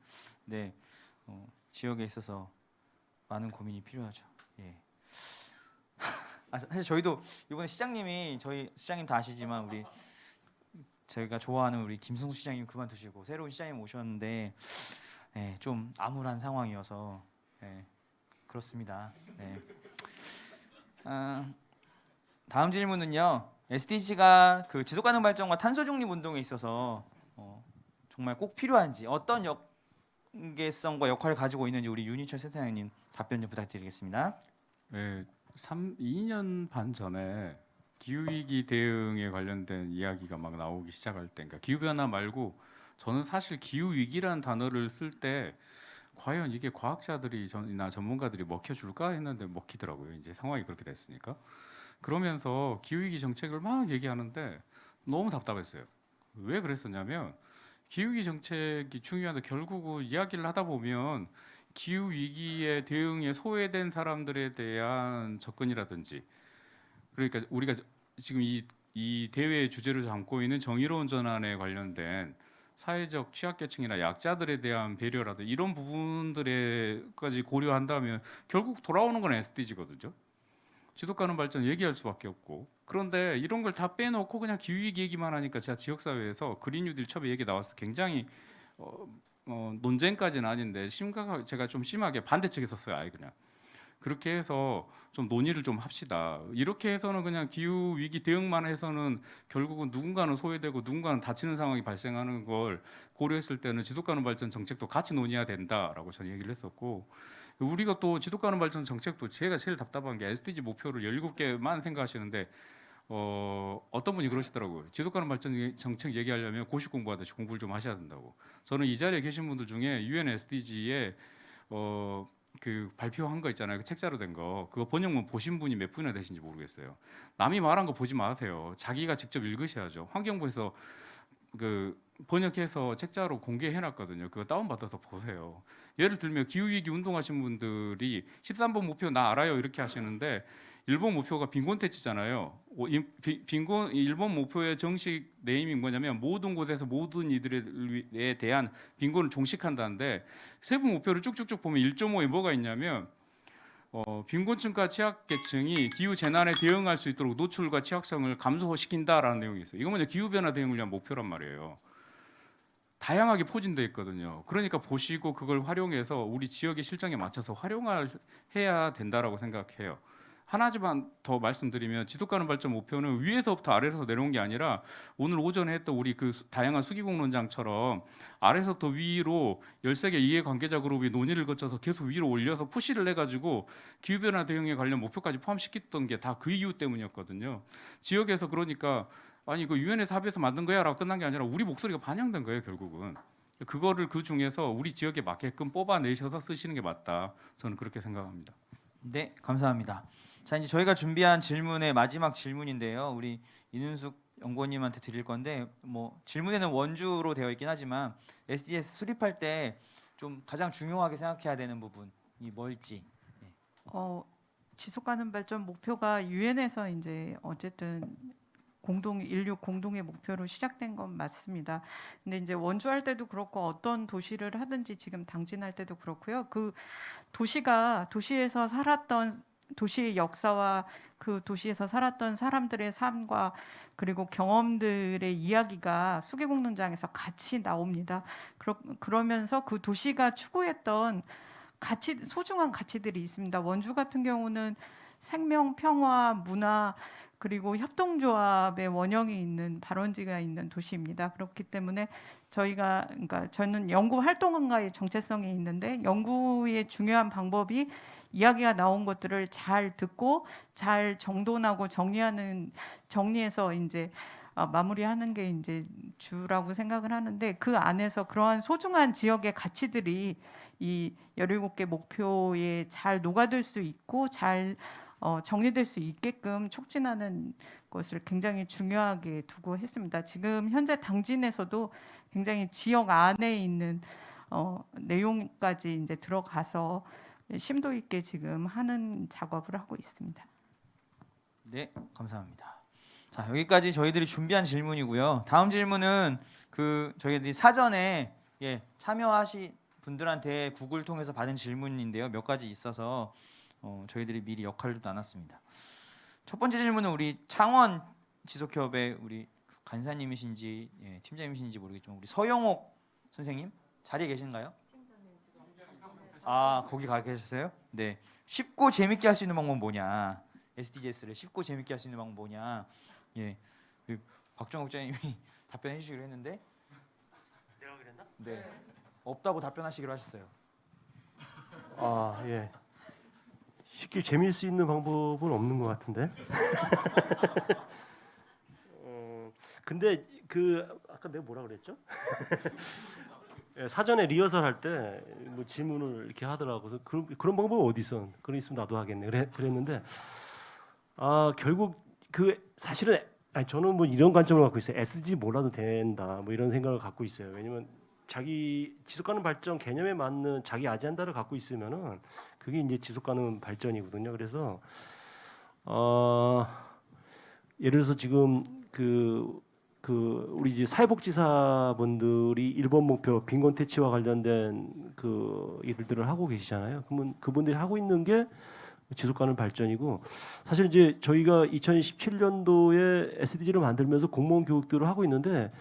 지역에 있어서 많은 고민이 필요하죠. 예. 사실 저희도 이번에 시장님이 저희 시장님 다 아시지만 우리 저희가 좋아하는 우리 김승수 시장님 그만두시고 새로운 시장님 오셨는데, 좀 암울한 상황이어서 그렇습니다. 다음 질문은요. SDG가 그 지속가능 발전과 탄소 중립 운동에 있어서 정말 꼭 필요한지 어떤 연계성과 역할을 가지고 있는지 우리 윤희철 센터장님 답변 좀 부탁드리겠습니다. 2년 반 전에 기후 위기 대응에 관련된 이야기가 막 나오기 시작할 때, 그러니까 기후 변화 말고 저는 사실 기후 위기라는 단어를 쓸 때 과연 이게 과학자들이나 전문가들이 먹혀줄까 했는데 먹히더라고요. 이제 상황이 그렇게 됐으니까. 그러면서 기후위기 정책을 막 얘기하는데 너무 답답했어요. 왜 그랬었냐면 기후위기 정책이 중요한데 결국은 이야기를 하다 보면 기후위기에 대응에 소외된 사람들에 대한 접근이라든지, 그러니까 우리가 지금 이 대회의 주제를 담고 있는 정의로운 전환에 관련된 사회적 취약계층이나 약자들에 대한 배려라든지 이런 부분들에까지 고려한다면 결국 돌아오는 건 SDG거든요. 지속가능 발전 얘기할 수밖에 없고, 그런데 이런 걸 다 빼놓고 그냥 기후위기 얘기만 하니까 제가 지역사회에서 그린 뉴딜 처음에 얘기 나왔을 때 굉장히 논쟁까지는 아닌데 제가 좀 심하게 반대측에 섰어요. 아예 그냥 그렇게 해서 좀 논의를 좀 합시다. 이렇게 해서는 그냥 기후 위기 대응만 해서는 결국은 누군가는 소외되고 누군가는 다치는 상황이 발생하는 걸 고려했을 때는 지속가능 발전 정책도 같이 논의해야 된다라고 저는 얘기를 했었고, 우리가 또 지속가능 발전 정책도 제가 제일 답답한 게 SDG 목표를 17개만 생각하시는데 어떤 분이 그러시더라고요. 지속가능 발전 정책 얘기하려면 고시 공부하듯이 공부를 좀 하셔야 된다고. 저는 이 자리에 계신 분들 중에 UN SDG에 그 발표한 거 있잖아요. 그 책자로 된 거. 그거 번역문 보신 분이 몇 분이나 되신지 모르겠어요. 남이 말한 거 보지 마세요. 자기가 직접 읽으셔야죠. 환경부에서 그 번역해서 책자로 공개해 놨거든요. 그거 다운받아서 보세요. 예를 들면 기후위기 운동하신 분들이 13번 목표 나 알아요 이렇게 하시는데 일본 목표가 빈곤 퇴치잖아요. 일본 목표의 정식 네이밍 뭐냐면 모든 곳에서 모든 이들에 대한 빈곤을 종식한다는데 세부 목표를 쭉쭉쭉 보면 1.5에 뭐가 있냐면 빈곤층과 취약계층이 기후 재난에 대응할 수 있도록 노출과 취약성을 감소시킨다라는 내용이 있어요. 이거 뭐냐 기후 변화 대응을 위한 목표란 말이에요. 다양하게 포진돼 있거든요. 그러니까 보시고 그걸 활용해서 우리 지역의 실정에 맞춰서 활용해야 된다라고 생각해요. 하나만 더 말씀드리면 지속가능 발전 목표는 위에서부터 아래에서 내려온 게 아니라 오늘 오전에 했던 우리 그 다양한 수기공론장처럼 아래서부터 위로 13개 이해관계자 그룹이 논의를 거쳐서 계속 위로 올려서 푸시를 해가지고 기후변화 대응에 관련 목표까지 포함시켰던 게 다 그 이유 때문이었거든요. 지역에서 그러니까 아니 그 유엔에서 합의해서 만든 거야라고 끝난 게 아니라 우리 목소리가 반영된 거예요 결국은. 그거를 그 중에서 우리 지역에 맞게끔 뽑아내셔서 쓰시는 게 맞다. 저는 그렇게 생각합니다. 네, 감사합니다. 자, 이제 저희가 준비한 질문의 마지막 질문인데요. 우리 이윤숙 연구원님한테 드릴 건데 뭐 질문에는 원주로 되어 있긴 하지만 SDGs 수립할 때 좀 가장 중요하게 생각해야 되는 부분이 뭘지. 지속 가능 발전 목표가 유엔에서 이제 어쨌든 인류 공동의 목표로 시작된 건 맞습니다. 근데 이제 원주할 때도 그렇고 어떤 도시를 하든지 지금 당진할 때도 그렇고요. 그 도시에서 살았던 도시의 역사와 그 도시에서 살았던 사람들의 삶과 그리고 경험들의 이야기가 수기공론장에서 같이 나옵니다. 그러면서 그 도시가 추구했던 소중한 가치들이 있습니다. 원주 같은 경우는 생명, 평화, 문화 그리고 협동조합의 원형이 있는 발원지가 있는 도시입니다. 그렇기 때문에 그러니까 저는 연구 활동가의 정체성이 있는데 연구의 중요한 방법이 이야기가 나온 것들을 잘 듣고 잘 정돈하고 정리해서 이제 마무리하는 게 이제 주라고 생각을 하는데 그 안에서 그러한 소중한 지역의 가치들이 이 17개 목표에 잘 녹아들 수 있고 잘 정리될 수 있게끔 촉진하는 것을 굉장히 중요하게 두고 했습니다. 지금 현재 당진에서도 굉장히 지역 안에 있는 내용까지 이제 들어가서 심도 있게 지금 하는 작업을 하고 있습니다. 네, 감사합니다. 자, 여기까지 저희들이 준비한 질문이고요. 다음 질문은 저희들이 사전에 참여하신 분들한테 구글 통해서 받은 질문인데요. 몇 가지 있어서 저희들이 미리 역할도 나눴습니다. 첫 번째 질문은 우리 창원 지속협의 우리 간사님이신지 팀장님이신지 모르겠지만 우리 서영옥 선생님 자리에 계신가요? 아, 거기 가 계셨어요? 네. 쉽고 재밌게 할 수 있는 방법은 뭐냐? SDGs를 쉽고 재밌게 할 수 있는 방법은 뭐냐? 예. 박정욱 국장님이 답변해 주시기로 했는데 내가 그랬나? 네. 없다고 답변하시기로 하셨어요. 아, 예. 쉽게 재미일 수 있는 방법은 없는 것 같은데. 근데 아까 내가 뭐라 그랬죠? 예, 사전에 리허설 할 때 뭐 질문을 이렇게 하더라고. 그래서 그런 방법 어디 있어? 그런 있으면 나도 하겠네. 그랬는데 결국 사실은 저는 뭐 이런 관점을 갖고 있어요. SDG 몰라도 된다. 뭐 이런 생각을 갖고 있어요. 왜냐면 자기 지속가능 발전 개념에 맞는 자기 아젠다를 갖고 있으면은 그게 이제 지속가능 발전이거든요. 그래서 예를 들어서 지금 우리 이제 사회복지사분들이 일본 목표 빈곤 퇴치와 관련된 일들을 하고 계시잖아요. 그러면 그분들이 하고 있는 게 지속가능 발전이고 사실 이제 저희가 2017년도에 SDG를 만들면서 공무원 교육들을 하고 있는데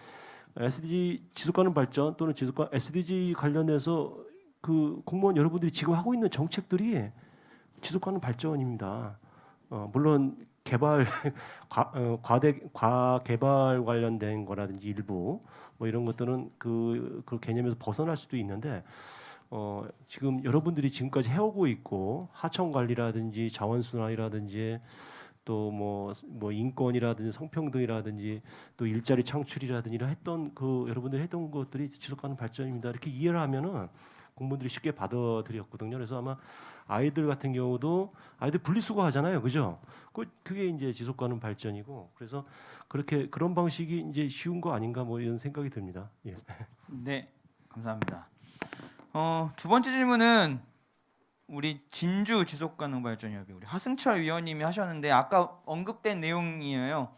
SDG 지속가능 발전 또는 SDG 관련해서 공무원 여러분들이 지금 하고 있는 정책들이 지속가능 발전입니다. 물론 개발 과개발 관련된 거라든지 일부 뭐 이런 것들은 그 개념에서 벗어날 수도 있는데 지금 여러분들이 지금까지 해오고 있고 하청 관리라든지 자원순환이라든지 또 뭐 인권이라든지 성평등이라든지 또 일자리 창출이라든지 했던 여러분들이 했던 것들이 지속가능 발전입니다. 이렇게 이해를 하면은 공무원들이 쉽게 받아들였거든요. 그래서 아마 아이들 같은 경우도 아이들 분리수거 하잖아요, 그죠? 그게 이제 지속가능 발전이고 그래서 그런 방식이 이제 쉬운 거 아닌가 뭐 이런 생각이 듭니다. 예. 네, 감사합니다. 두 번째 질문은 우리 진주 지속가능발전협의 우리 하승철 위원님이 하셨는데 아까 언급된 내용이에요.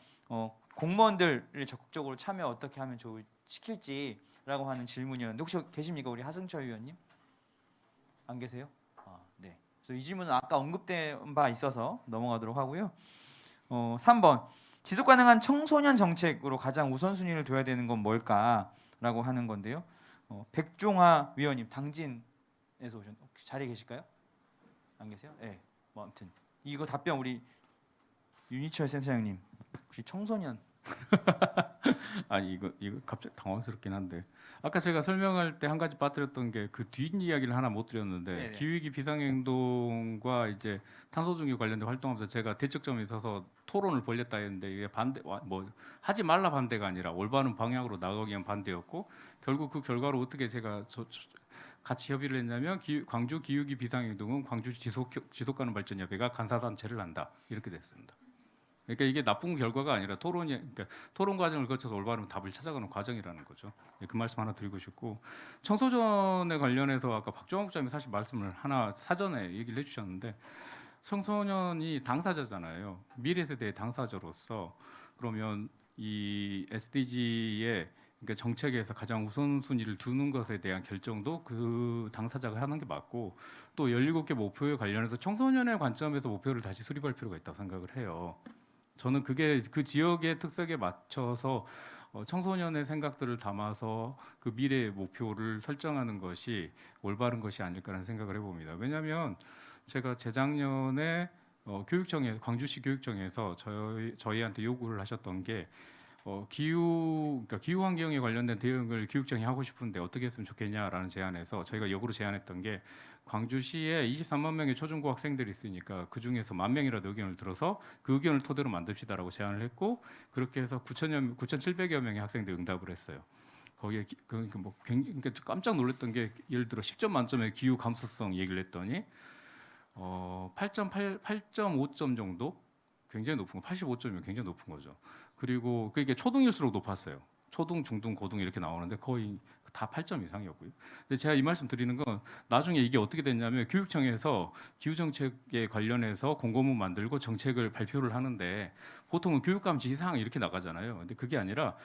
공무원들을 적극적으로 참여 어떻게 하면 시킬지라고 하는 질문이었는데 혹시 계십니까, 우리 하승철 위원님? 안 계세요? 네. 그래서 이 질문은 아까 언급된 바 있어서 넘어가도록 하고요. 3번 지속가능한 청소년 정책으로 가장 우선순위를 둬야 되는 건 뭘까라고 하는 건데요. 백종화 위원님 당진에서 혹시 자리에 계실까요? 안 계세요? 네. 뭐 아무튼 이거 답변 우리 윤희철 센터장님 혹시 청소년 아니 이거 갑자기 당황스럽긴 한데 아까 제가 설명할 때 한 가지 빠뜨렸던 게 그 뒷이야기를 하나 못 드렸는데 네네. 기후위기 비상행동과 이제 탄소 중립 관련된 활동하면서 제가 대척점에 있어서 토론을 벌였다 했는데 이게 뭐 하지 말라 반대가 아니라 올바른 방향으로 나가기 위한 반대였고 결국 그 결과로 어떻게 제가 같이 협의를 했냐면 광주 기후위기 비상행동은 광주 지속가능 발전협회가 간사단체를 한다 이렇게 됐습니다. 그러니까 이게 나쁜 결과가 아니라 그러니까 토론 과정을 거쳐서 올바른 답을 찾아가는 과정이라는 거죠. 그 말씀 하나 드리고 싶고 청소년에 관련해서 아까 박종환 국장님이 사실 말씀을 하나 사전에 얘기를 해주셨는데 청소년이 당사자잖아요. 미래 세대의 당사자로서 그러면 이 SDG의 그러니까 정책에서 가장 우선순위를 두는 것에 대한 결정도 그 당사자가 하는 게 맞고 또 17개 목표에 관련해서 청소년의 관점에서 목표를 다시 수립할 필요가 있다고 생각을 해요. 저는 그게 그 지역의 특색에 맞춰서 청소년의 생각들을 담아서 그 미래의 목표를 설정하는 것이 올바른 것이 아닐까라는 생각을 해봅니다. 왜냐하면 제가 재작년에 교육청에 광주시 교육청에서 저희한테 요구를 하셨던 게 그러니까 기후 환경에 관련된 대응을 교육청이 하고 싶은데 어떻게 했으면 좋겠냐라는 제안에서 저희가 역으로 제안했던 게 광주시에 23만 명의 초중고 학생들이 있으니까 그 중에서 10,000명이라도 의견을 들어서 그 의견을 토대로 만듭시다라고 제안을 했고 그렇게 해서 9,700여 명의 학생들이 응답을 했어요. 거기에 그러니까 깜짝 놀랐던 게 예를 들어 10점 만점의 기후 감수성 얘기를 했더니 8.5점 정도 굉장히 높은 거 85점이면 굉장히 높은 거죠. 그리고 그게 초등일수록 높았어요. 초등, 중등, 고등 이렇게 나오는데 거의 다 8점 이상이었고요. 근데 제가 이 말씀 드리는 건 나중에 이게 어떻게 됐냐면 교육청에서 기후 정책에 관련해서 공고문 만들고 정책을 발표를 하는데 보통은 교육감 지시사항 이렇게 나가잖아요. 근데 그게 아니라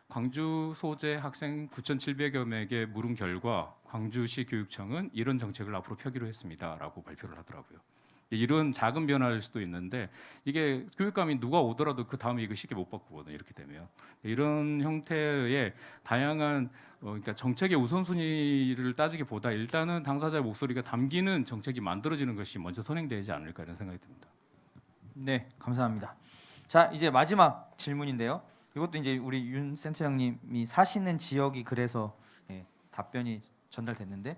광주 소재 학생 9,700여 명에게 물은 결과 광주시 교육청은 이런 정책을 앞으로 펴기로 했습니다라고 발표를 하더라고요. 이런 작은 변화일 수도 있는데 이게 교육감이 누가 오더라도 그 다음에 이거 쉽게 못 바꾸거든요. 이렇게 되면 이런 형태의 다양한 그러니까 정책의 우선순위를 따지기보다 일단은 당사자의 목소리가 담기는 정책이 만들어지는 것이 먼저 선행되지 않을까 이런 생각이 듭니다. 네, 감사합니다. 자, 이제 마지막 질문인데요. 이것도 이제 우리 윤 센터장님이 사시는 지역이 그래서 답변이 전달됐는데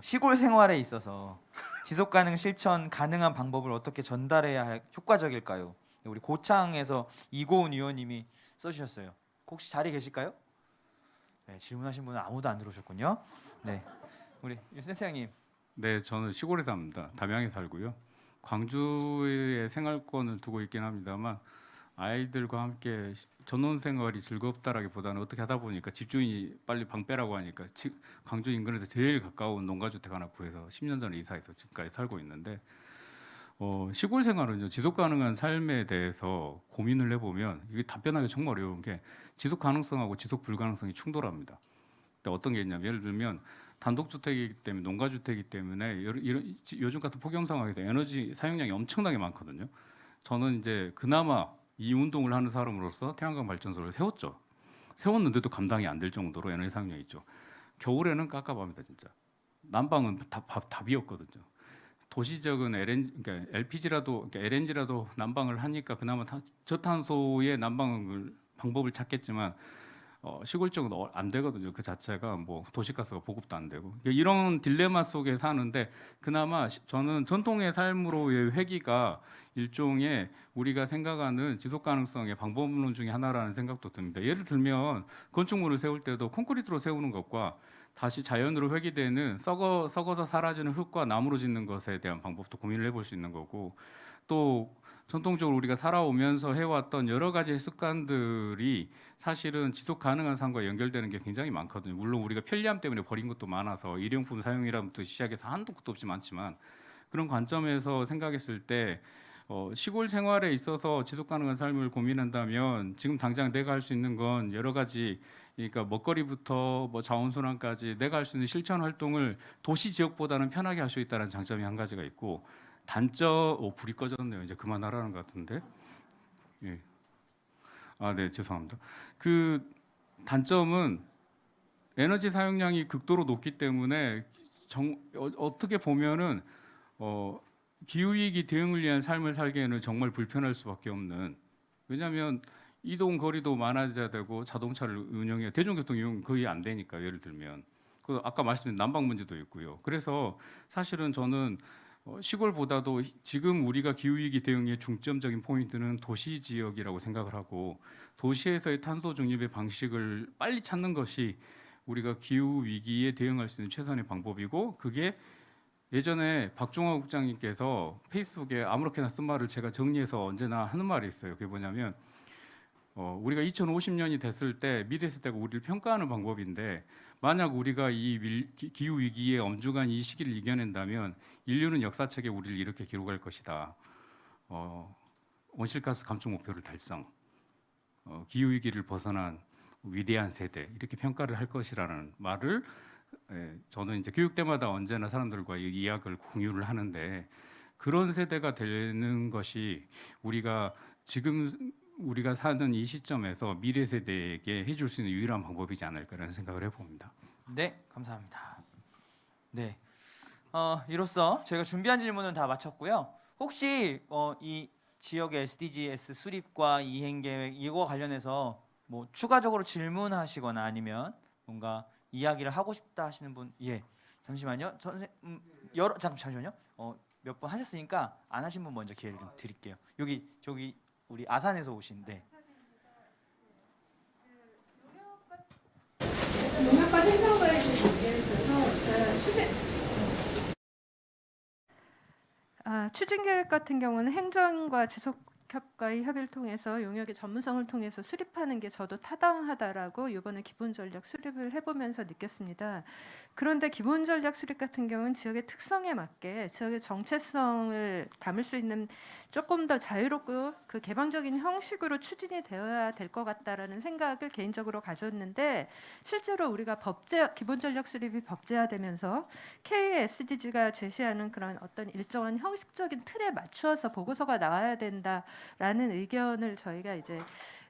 시골 생활에 있어서 지속 가능 실천 가능한 방법을 어떻게 전달해야 효과적일까요? 우리 고창에서 이고은 의원님이 써주셨어요. 혹시 자리에 계실까요? 네, 질문하신 분은 아무도 안 들어오셨군요. 네, 우리 윤 센터장님. 네, 저는 시골에 삽니다. 담양에 살고요. 광주의 생활권을 두고 있긴 합니다만 아이들과 함께 전원 생활이 즐겁다라기보다는 어떻게 하다 보니까 집주인이 빨리 방 빼라고 하니까 광주 인근에서 제일 가까운 농가주택 하나 구해서 10년 전에 이사해서 지금까지 살고 있는데 시골 생활은요 지속 가능한 삶에 대해서 고민을 해보면 이게 답변하기 정말 어려운 게 지속 가능성하고 지속 불가능성이 충돌합니다. 어떤 게 있냐면 예를 들면 단독주택이기 때문에 농가주택이기 때문에 요즘 같은 폭염 상황에서 에너지 사용량이 엄청나게 많거든요. 저는 이제 그나마 이 운동을 하는 사람으로서 태양광 발전소를 세웠죠. 세웠는데도 감당이 안 될 정도로 에너지 사용량이 있죠. 겨울에는 깝깝합니다, 진짜. 난방은 답이었거든요. 도시 지역은 그러니까 LPG라도 그러니까 LNG라도 난방을 하니까 그나마 저탄소의 난방을 방법을 찾겠지만 시골 쪽은 안 되거든요. 그 자체가 뭐 도시가스가 보급도 안 되고 이런 딜레마 속에 사는데 그나마 저는 전통의 삶으로의 회귀가 일종의 우리가 생각하는 지속 가능성의 방법론 중에 하나라는 생각도 듭니다. 예를 들면 건축물을 세울 때도 콘크리트로 세우는 것과 다시 자연으로 회귀되는 썩어서 사라지는 흙과 나무로 짓는 것에 대한 방법도 고민을 해볼 수 있는 거고 또 전통적으로 우리가 살아오면서 해왔던 여러 가지 습관들이 사실은 지속 가능한 삶과 연결되는 게 굉장히 많거든요. 물론 우리가 편리함 때문에 버린 것도 많아서 일용품 사용이라부터 시작해서 한도 끝도 없이 많지만 그런 관점에서 생각했을 때 시골 생활에 있어서 지속 가능한 삶을 고민한다면 지금 당장 내가 할 수 있는 건 여러 가지 그러니까 먹거리부터 뭐 자원순환까지 내가 할 수 있는 실천 활동을 도시 지역보다는 편하게 할 수 있다는 장점이 한 가지가 있고 단점 불이 꺼졌네요. 이제 그만하라는 것 같은데. 예. 아, 네, 죄송합니다. 그 단점은 에너지 사용량이 극도로 높기 때문에 어떻게 보면은 기후 위기 대응을 위한 삶을 살기에는 정말 불편할 수밖에 없는. 왜냐하면 이동 거리도 많아져야 되고 자동차를 운영해 대중교통 이용 거의 안 되니까 예를 들면 그 아까 말씀드린 난방 문제도 있고요. 그래서 사실은 저는 시골보다도 지금 우리가 기후 위기 대응의 중점적인 포인트는 도시 지역이라고 생각을 하고 도시에서의 탄소 중립의 방식을 빨리 찾는 것이 우리가 기후 위기에 대응할 수 있는 최선의 방법이고 그게 예전에 박종화 국장님께서 페이스북에 아무렇게나 쓴 말을 제가 정리해서 언제나 하는 말이 있어요. 그게 뭐냐면 우리가 2050년이 됐을 때 미래 세대가 우리를 평가하는 방법인데 만약 우리가 이 기후 위기의 엄중한 이 시기를 이겨낸다면 인류는 역사책에 우리를 이렇게 기록할 것이다. 온실가스 감축 목표를 달성, 기후 위기를 벗어난 위대한 세대 이렇게 평가를 할 것이라는 말을 저는 이제 교육 때마다 언제나 사람들과 이 이야기를 공유를 하는데 그런 세대가 되는 것이 우리가 지금 우리가 사는 이 시점에서 미래 세대에게 해줄 수 있는 유일한 방법이지 않을까라는 생각을 해봅니다. 네, 감사합니다. 네, 이로써 저희가 준비한 질문은 다 마쳤고요. 혹시 이 지역의 SDGs 수립과 이행 계획 이거 관련해서 뭐 추가적으로 질문하시거나 아니면 뭔가 이야기를 하고 싶다 하시는 분, 예, 잠시만요. 잠시만요. 몇 번 하셨으니까 안 하신 분 먼저 기회를 좀 드릴게요. 저기 우리 아산에서 오신데. 농협과 행정과에 대해서 추진 계획 같은 경우는 행정과 지속협과의 협의를 통해서 용역의 전문성을 통해서 수립하는 게 저도 타당하다라고 이번에 기본 전략 수립을 해보면서 느꼈습니다. 그런데 기본 전략 수립 같은 경우는 지역의 특성에 맞게 지역의 정체성을 담을 수 있는 조금 더 자유롭고 그 개방적인 형식으로 추진이 되어야 될 것 같다라는 생각을 개인적으로 가졌는데 실제로 우리가 기본 전략 수립이 법제화되면서 KSDG가 제시하는 그런 어떤 일정한 형식적인 틀에 맞추어서 보고서가 나와야 된다라는 의견을 저희가 이제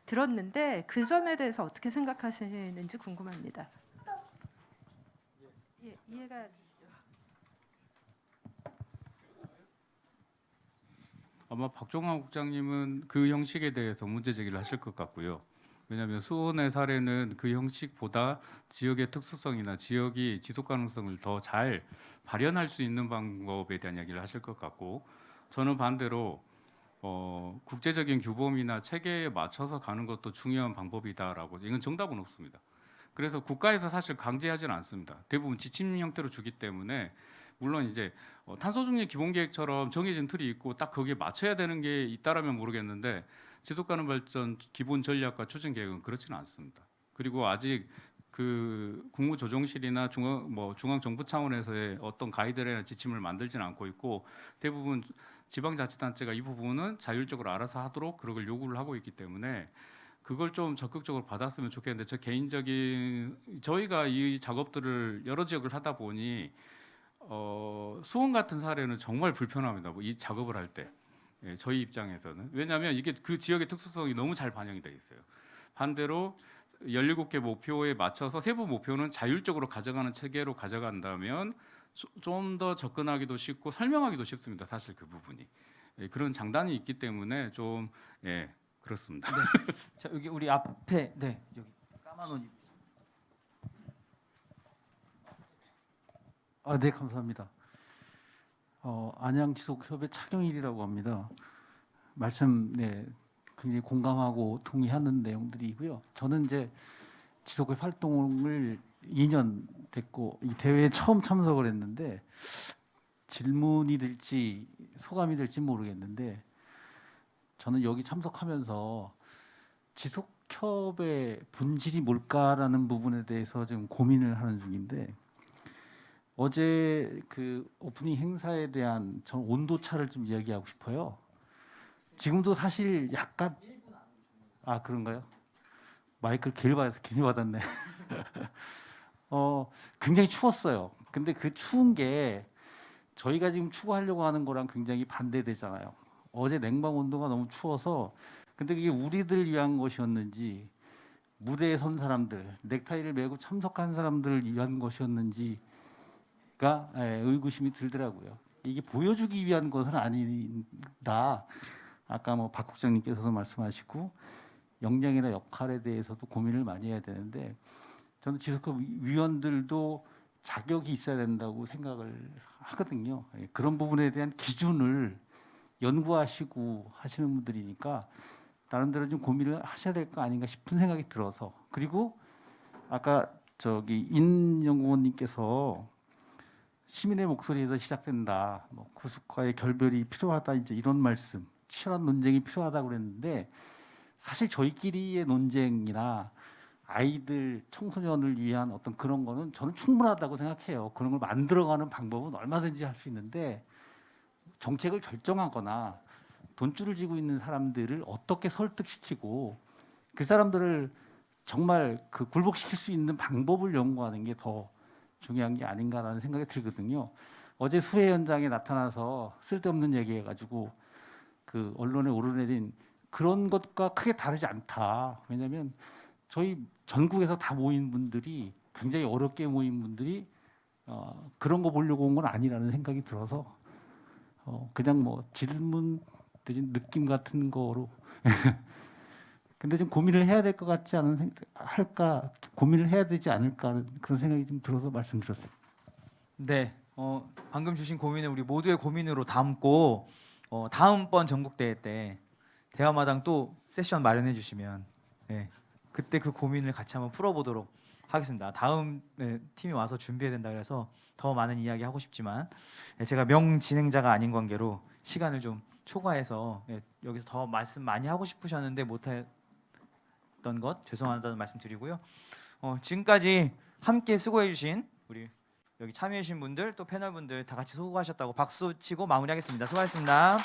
들었는데 그 점에 대해서 어떻게 생각하시는지 궁금합니다. 예, 이해가 되시죠? 아마 박종화 국장님은 그 형식에 대해서 문제 제기를 하실 것 같고요. 왜냐하면 수원의 사례는 그 형식보다 지역의 특수성이나 지역이 지속 가능성을 더 잘 발현할 수 있는 방법에 대한 이야기를 하실 것 같고 저는 반대로 국제적인 규범이나 체계에 맞춰서 가는 것도 중요한 방법이다라고 이건 정답은 없습니다. 그래서 국가에서 사실 강제하지는 않습니다. 대부분 지침 형태로 주기 때문에 물론 이제 탄소 중립 기본 계획처럼 정해진 틀이 있고 딱 거기에 맞춰야 되는 게 있다라면 모르겠는데 지속 가능 발전 기본 전략과 추진 계획은 그렇지는 않습니다. 그리고 아직 그 국무조정실이나 중앙 정부 차원에서의 어떤 가이드라인이나 지침을 만들지는 않고 있고 대부분 지방자치단체가 이 부분은 자율적으로 알아서 하도록 그걸 요구를 하고 있기 때문에 그걸 좀 적극적으로 받았으면 좋겠는데 저희가 이 작업들을 여러 지역을 하다 보니 수원 같은 사례는 정말 불편합니다. 이 작업을 할 때 저희 입장에서는 왜냐하면 이게 그 지역의 특수성이 너무 잘 반영이 되어 있어요. 반대로 17개 목표에 맞춰서 세부 목표는 자율적으로 가져가는 체계로 가져간다면 좀 더 접근하기도 쉽고 설명하기도 쉽습니다. 사실 그 부분이 그런 장단이 있기 때문에 좀 그렇습니다. 네. 자 여기 우리 앞에 네 여기 까만 옷 네, 감사합니다. 안양지속협의 차경일이라고 합니다. 말씀 굉장히 공감하고 동의하는 내용들이고요. 저는 이제 지속협 활동을 2년 됐고 이 대회에 처음 참석을 했는데 질문이 될지 소감이 될지 모르겠는데 저는 여기 참석하면서 지속협의 본질이 뭘까라는 부분에 대해서 지금 고민을 하는 중인데 어제 그 오프닝 행사에 대한 전 온도 차를 좀 이야기하고 싶어요. 지금도 사실 약간 그런가요? 마이크를 괜히 받았네. 굉장히 추웠어요. 근데 그 추운 게 저희가 지금 추구하려고 하는 거랑 굉장히 반대되잖아요. 어제 냉방 온도가 너무 추워서 근데 그게 우리들 위한 것이었는지 무대에 선 사람들, 넥타이를 메고 참석한 사람들을 위한 것이었는지가 의구심이 들더라고요. 이게 보여주기 위한 것은 아니다. 아까 뭐 박 국장님께서도 말씀하시고 역량이나 역할에 대해서도 고민을 많이 해야 되는데 저는 지속협 위원들도 자격이 있어야 된다고 생각을 하거든요. 그런 부분에 대한 기준을 연구하시고 하시는 분들이니까 나름대로 좀 고민을 하셔야 될 거 아닌가 싶은 생각이 들어서 그리고 아까 저기 인 연구원님께서 시민의 목소리에서 시작된다. 뭐 구숙과의 결별이 필요하다 이제 이런 말씀, 치열한 논쟁이 필요하다고 그랬는데 사실 저희끼리의 논쟁이나 아이들, 청소년을 위한 어떤 그런 거는 저는 충분하다고 생각해요. 그런 걸 만들어가는 방법은 얼마든지 할 수 있는데 정책을 결정하거나 돈줄을 쥐고 있는 사람들을 어떻게 설득시키고 그 사람들을 정말 그 굴복시킬 수 있는 방법을 연구하는 게 더 중요한 게 아닌가라는 생각이 들거든요. 어제 수해 현장에 나타나서 쓸데없는 얘기해가지고 그 언론에 오르내린 그런 것과 크게 다르지 않다. 왜냐하면 저희 전국에서 다 모인 분들이 굉장히 어렵게 모인 분들이 그런 거 보려고 온 건 아니라는 생각이 들어서 그냥 뭐 질문 드린 느낌 같은 거로 근데 좀 고민을 해야 될 것 같지 않은 할까 고민을 해야 되지 않을까 하는 그런 생각이 좀 들어서 말씀드렸어요. 네, 방금 주신 고민을 우리 모두의 고민으로 담고 다음번 전국대회 때 대화마당 또 세션 마련해 주시면 그때 그 고민을 같이 한번 풀어보도록 하겠습니다. 다음 팀이 와서 준비해야 된다 그래서 더 많은 이야기 하고 싶지만 제가 명 진행자가 아닌 관계로 시간을 좀 초과해서 여기서 더 말씀 많이 하고 싶으셨는데 못했던 것 죄송하다는 말씀 드리고요. 지금까지 함께 수고해주신 우리 여기 참여해주신 분들 또 패널분들 다 같이 수고하셨다고 박수 치고 마무리하겠습니다. 수고하셨습니다.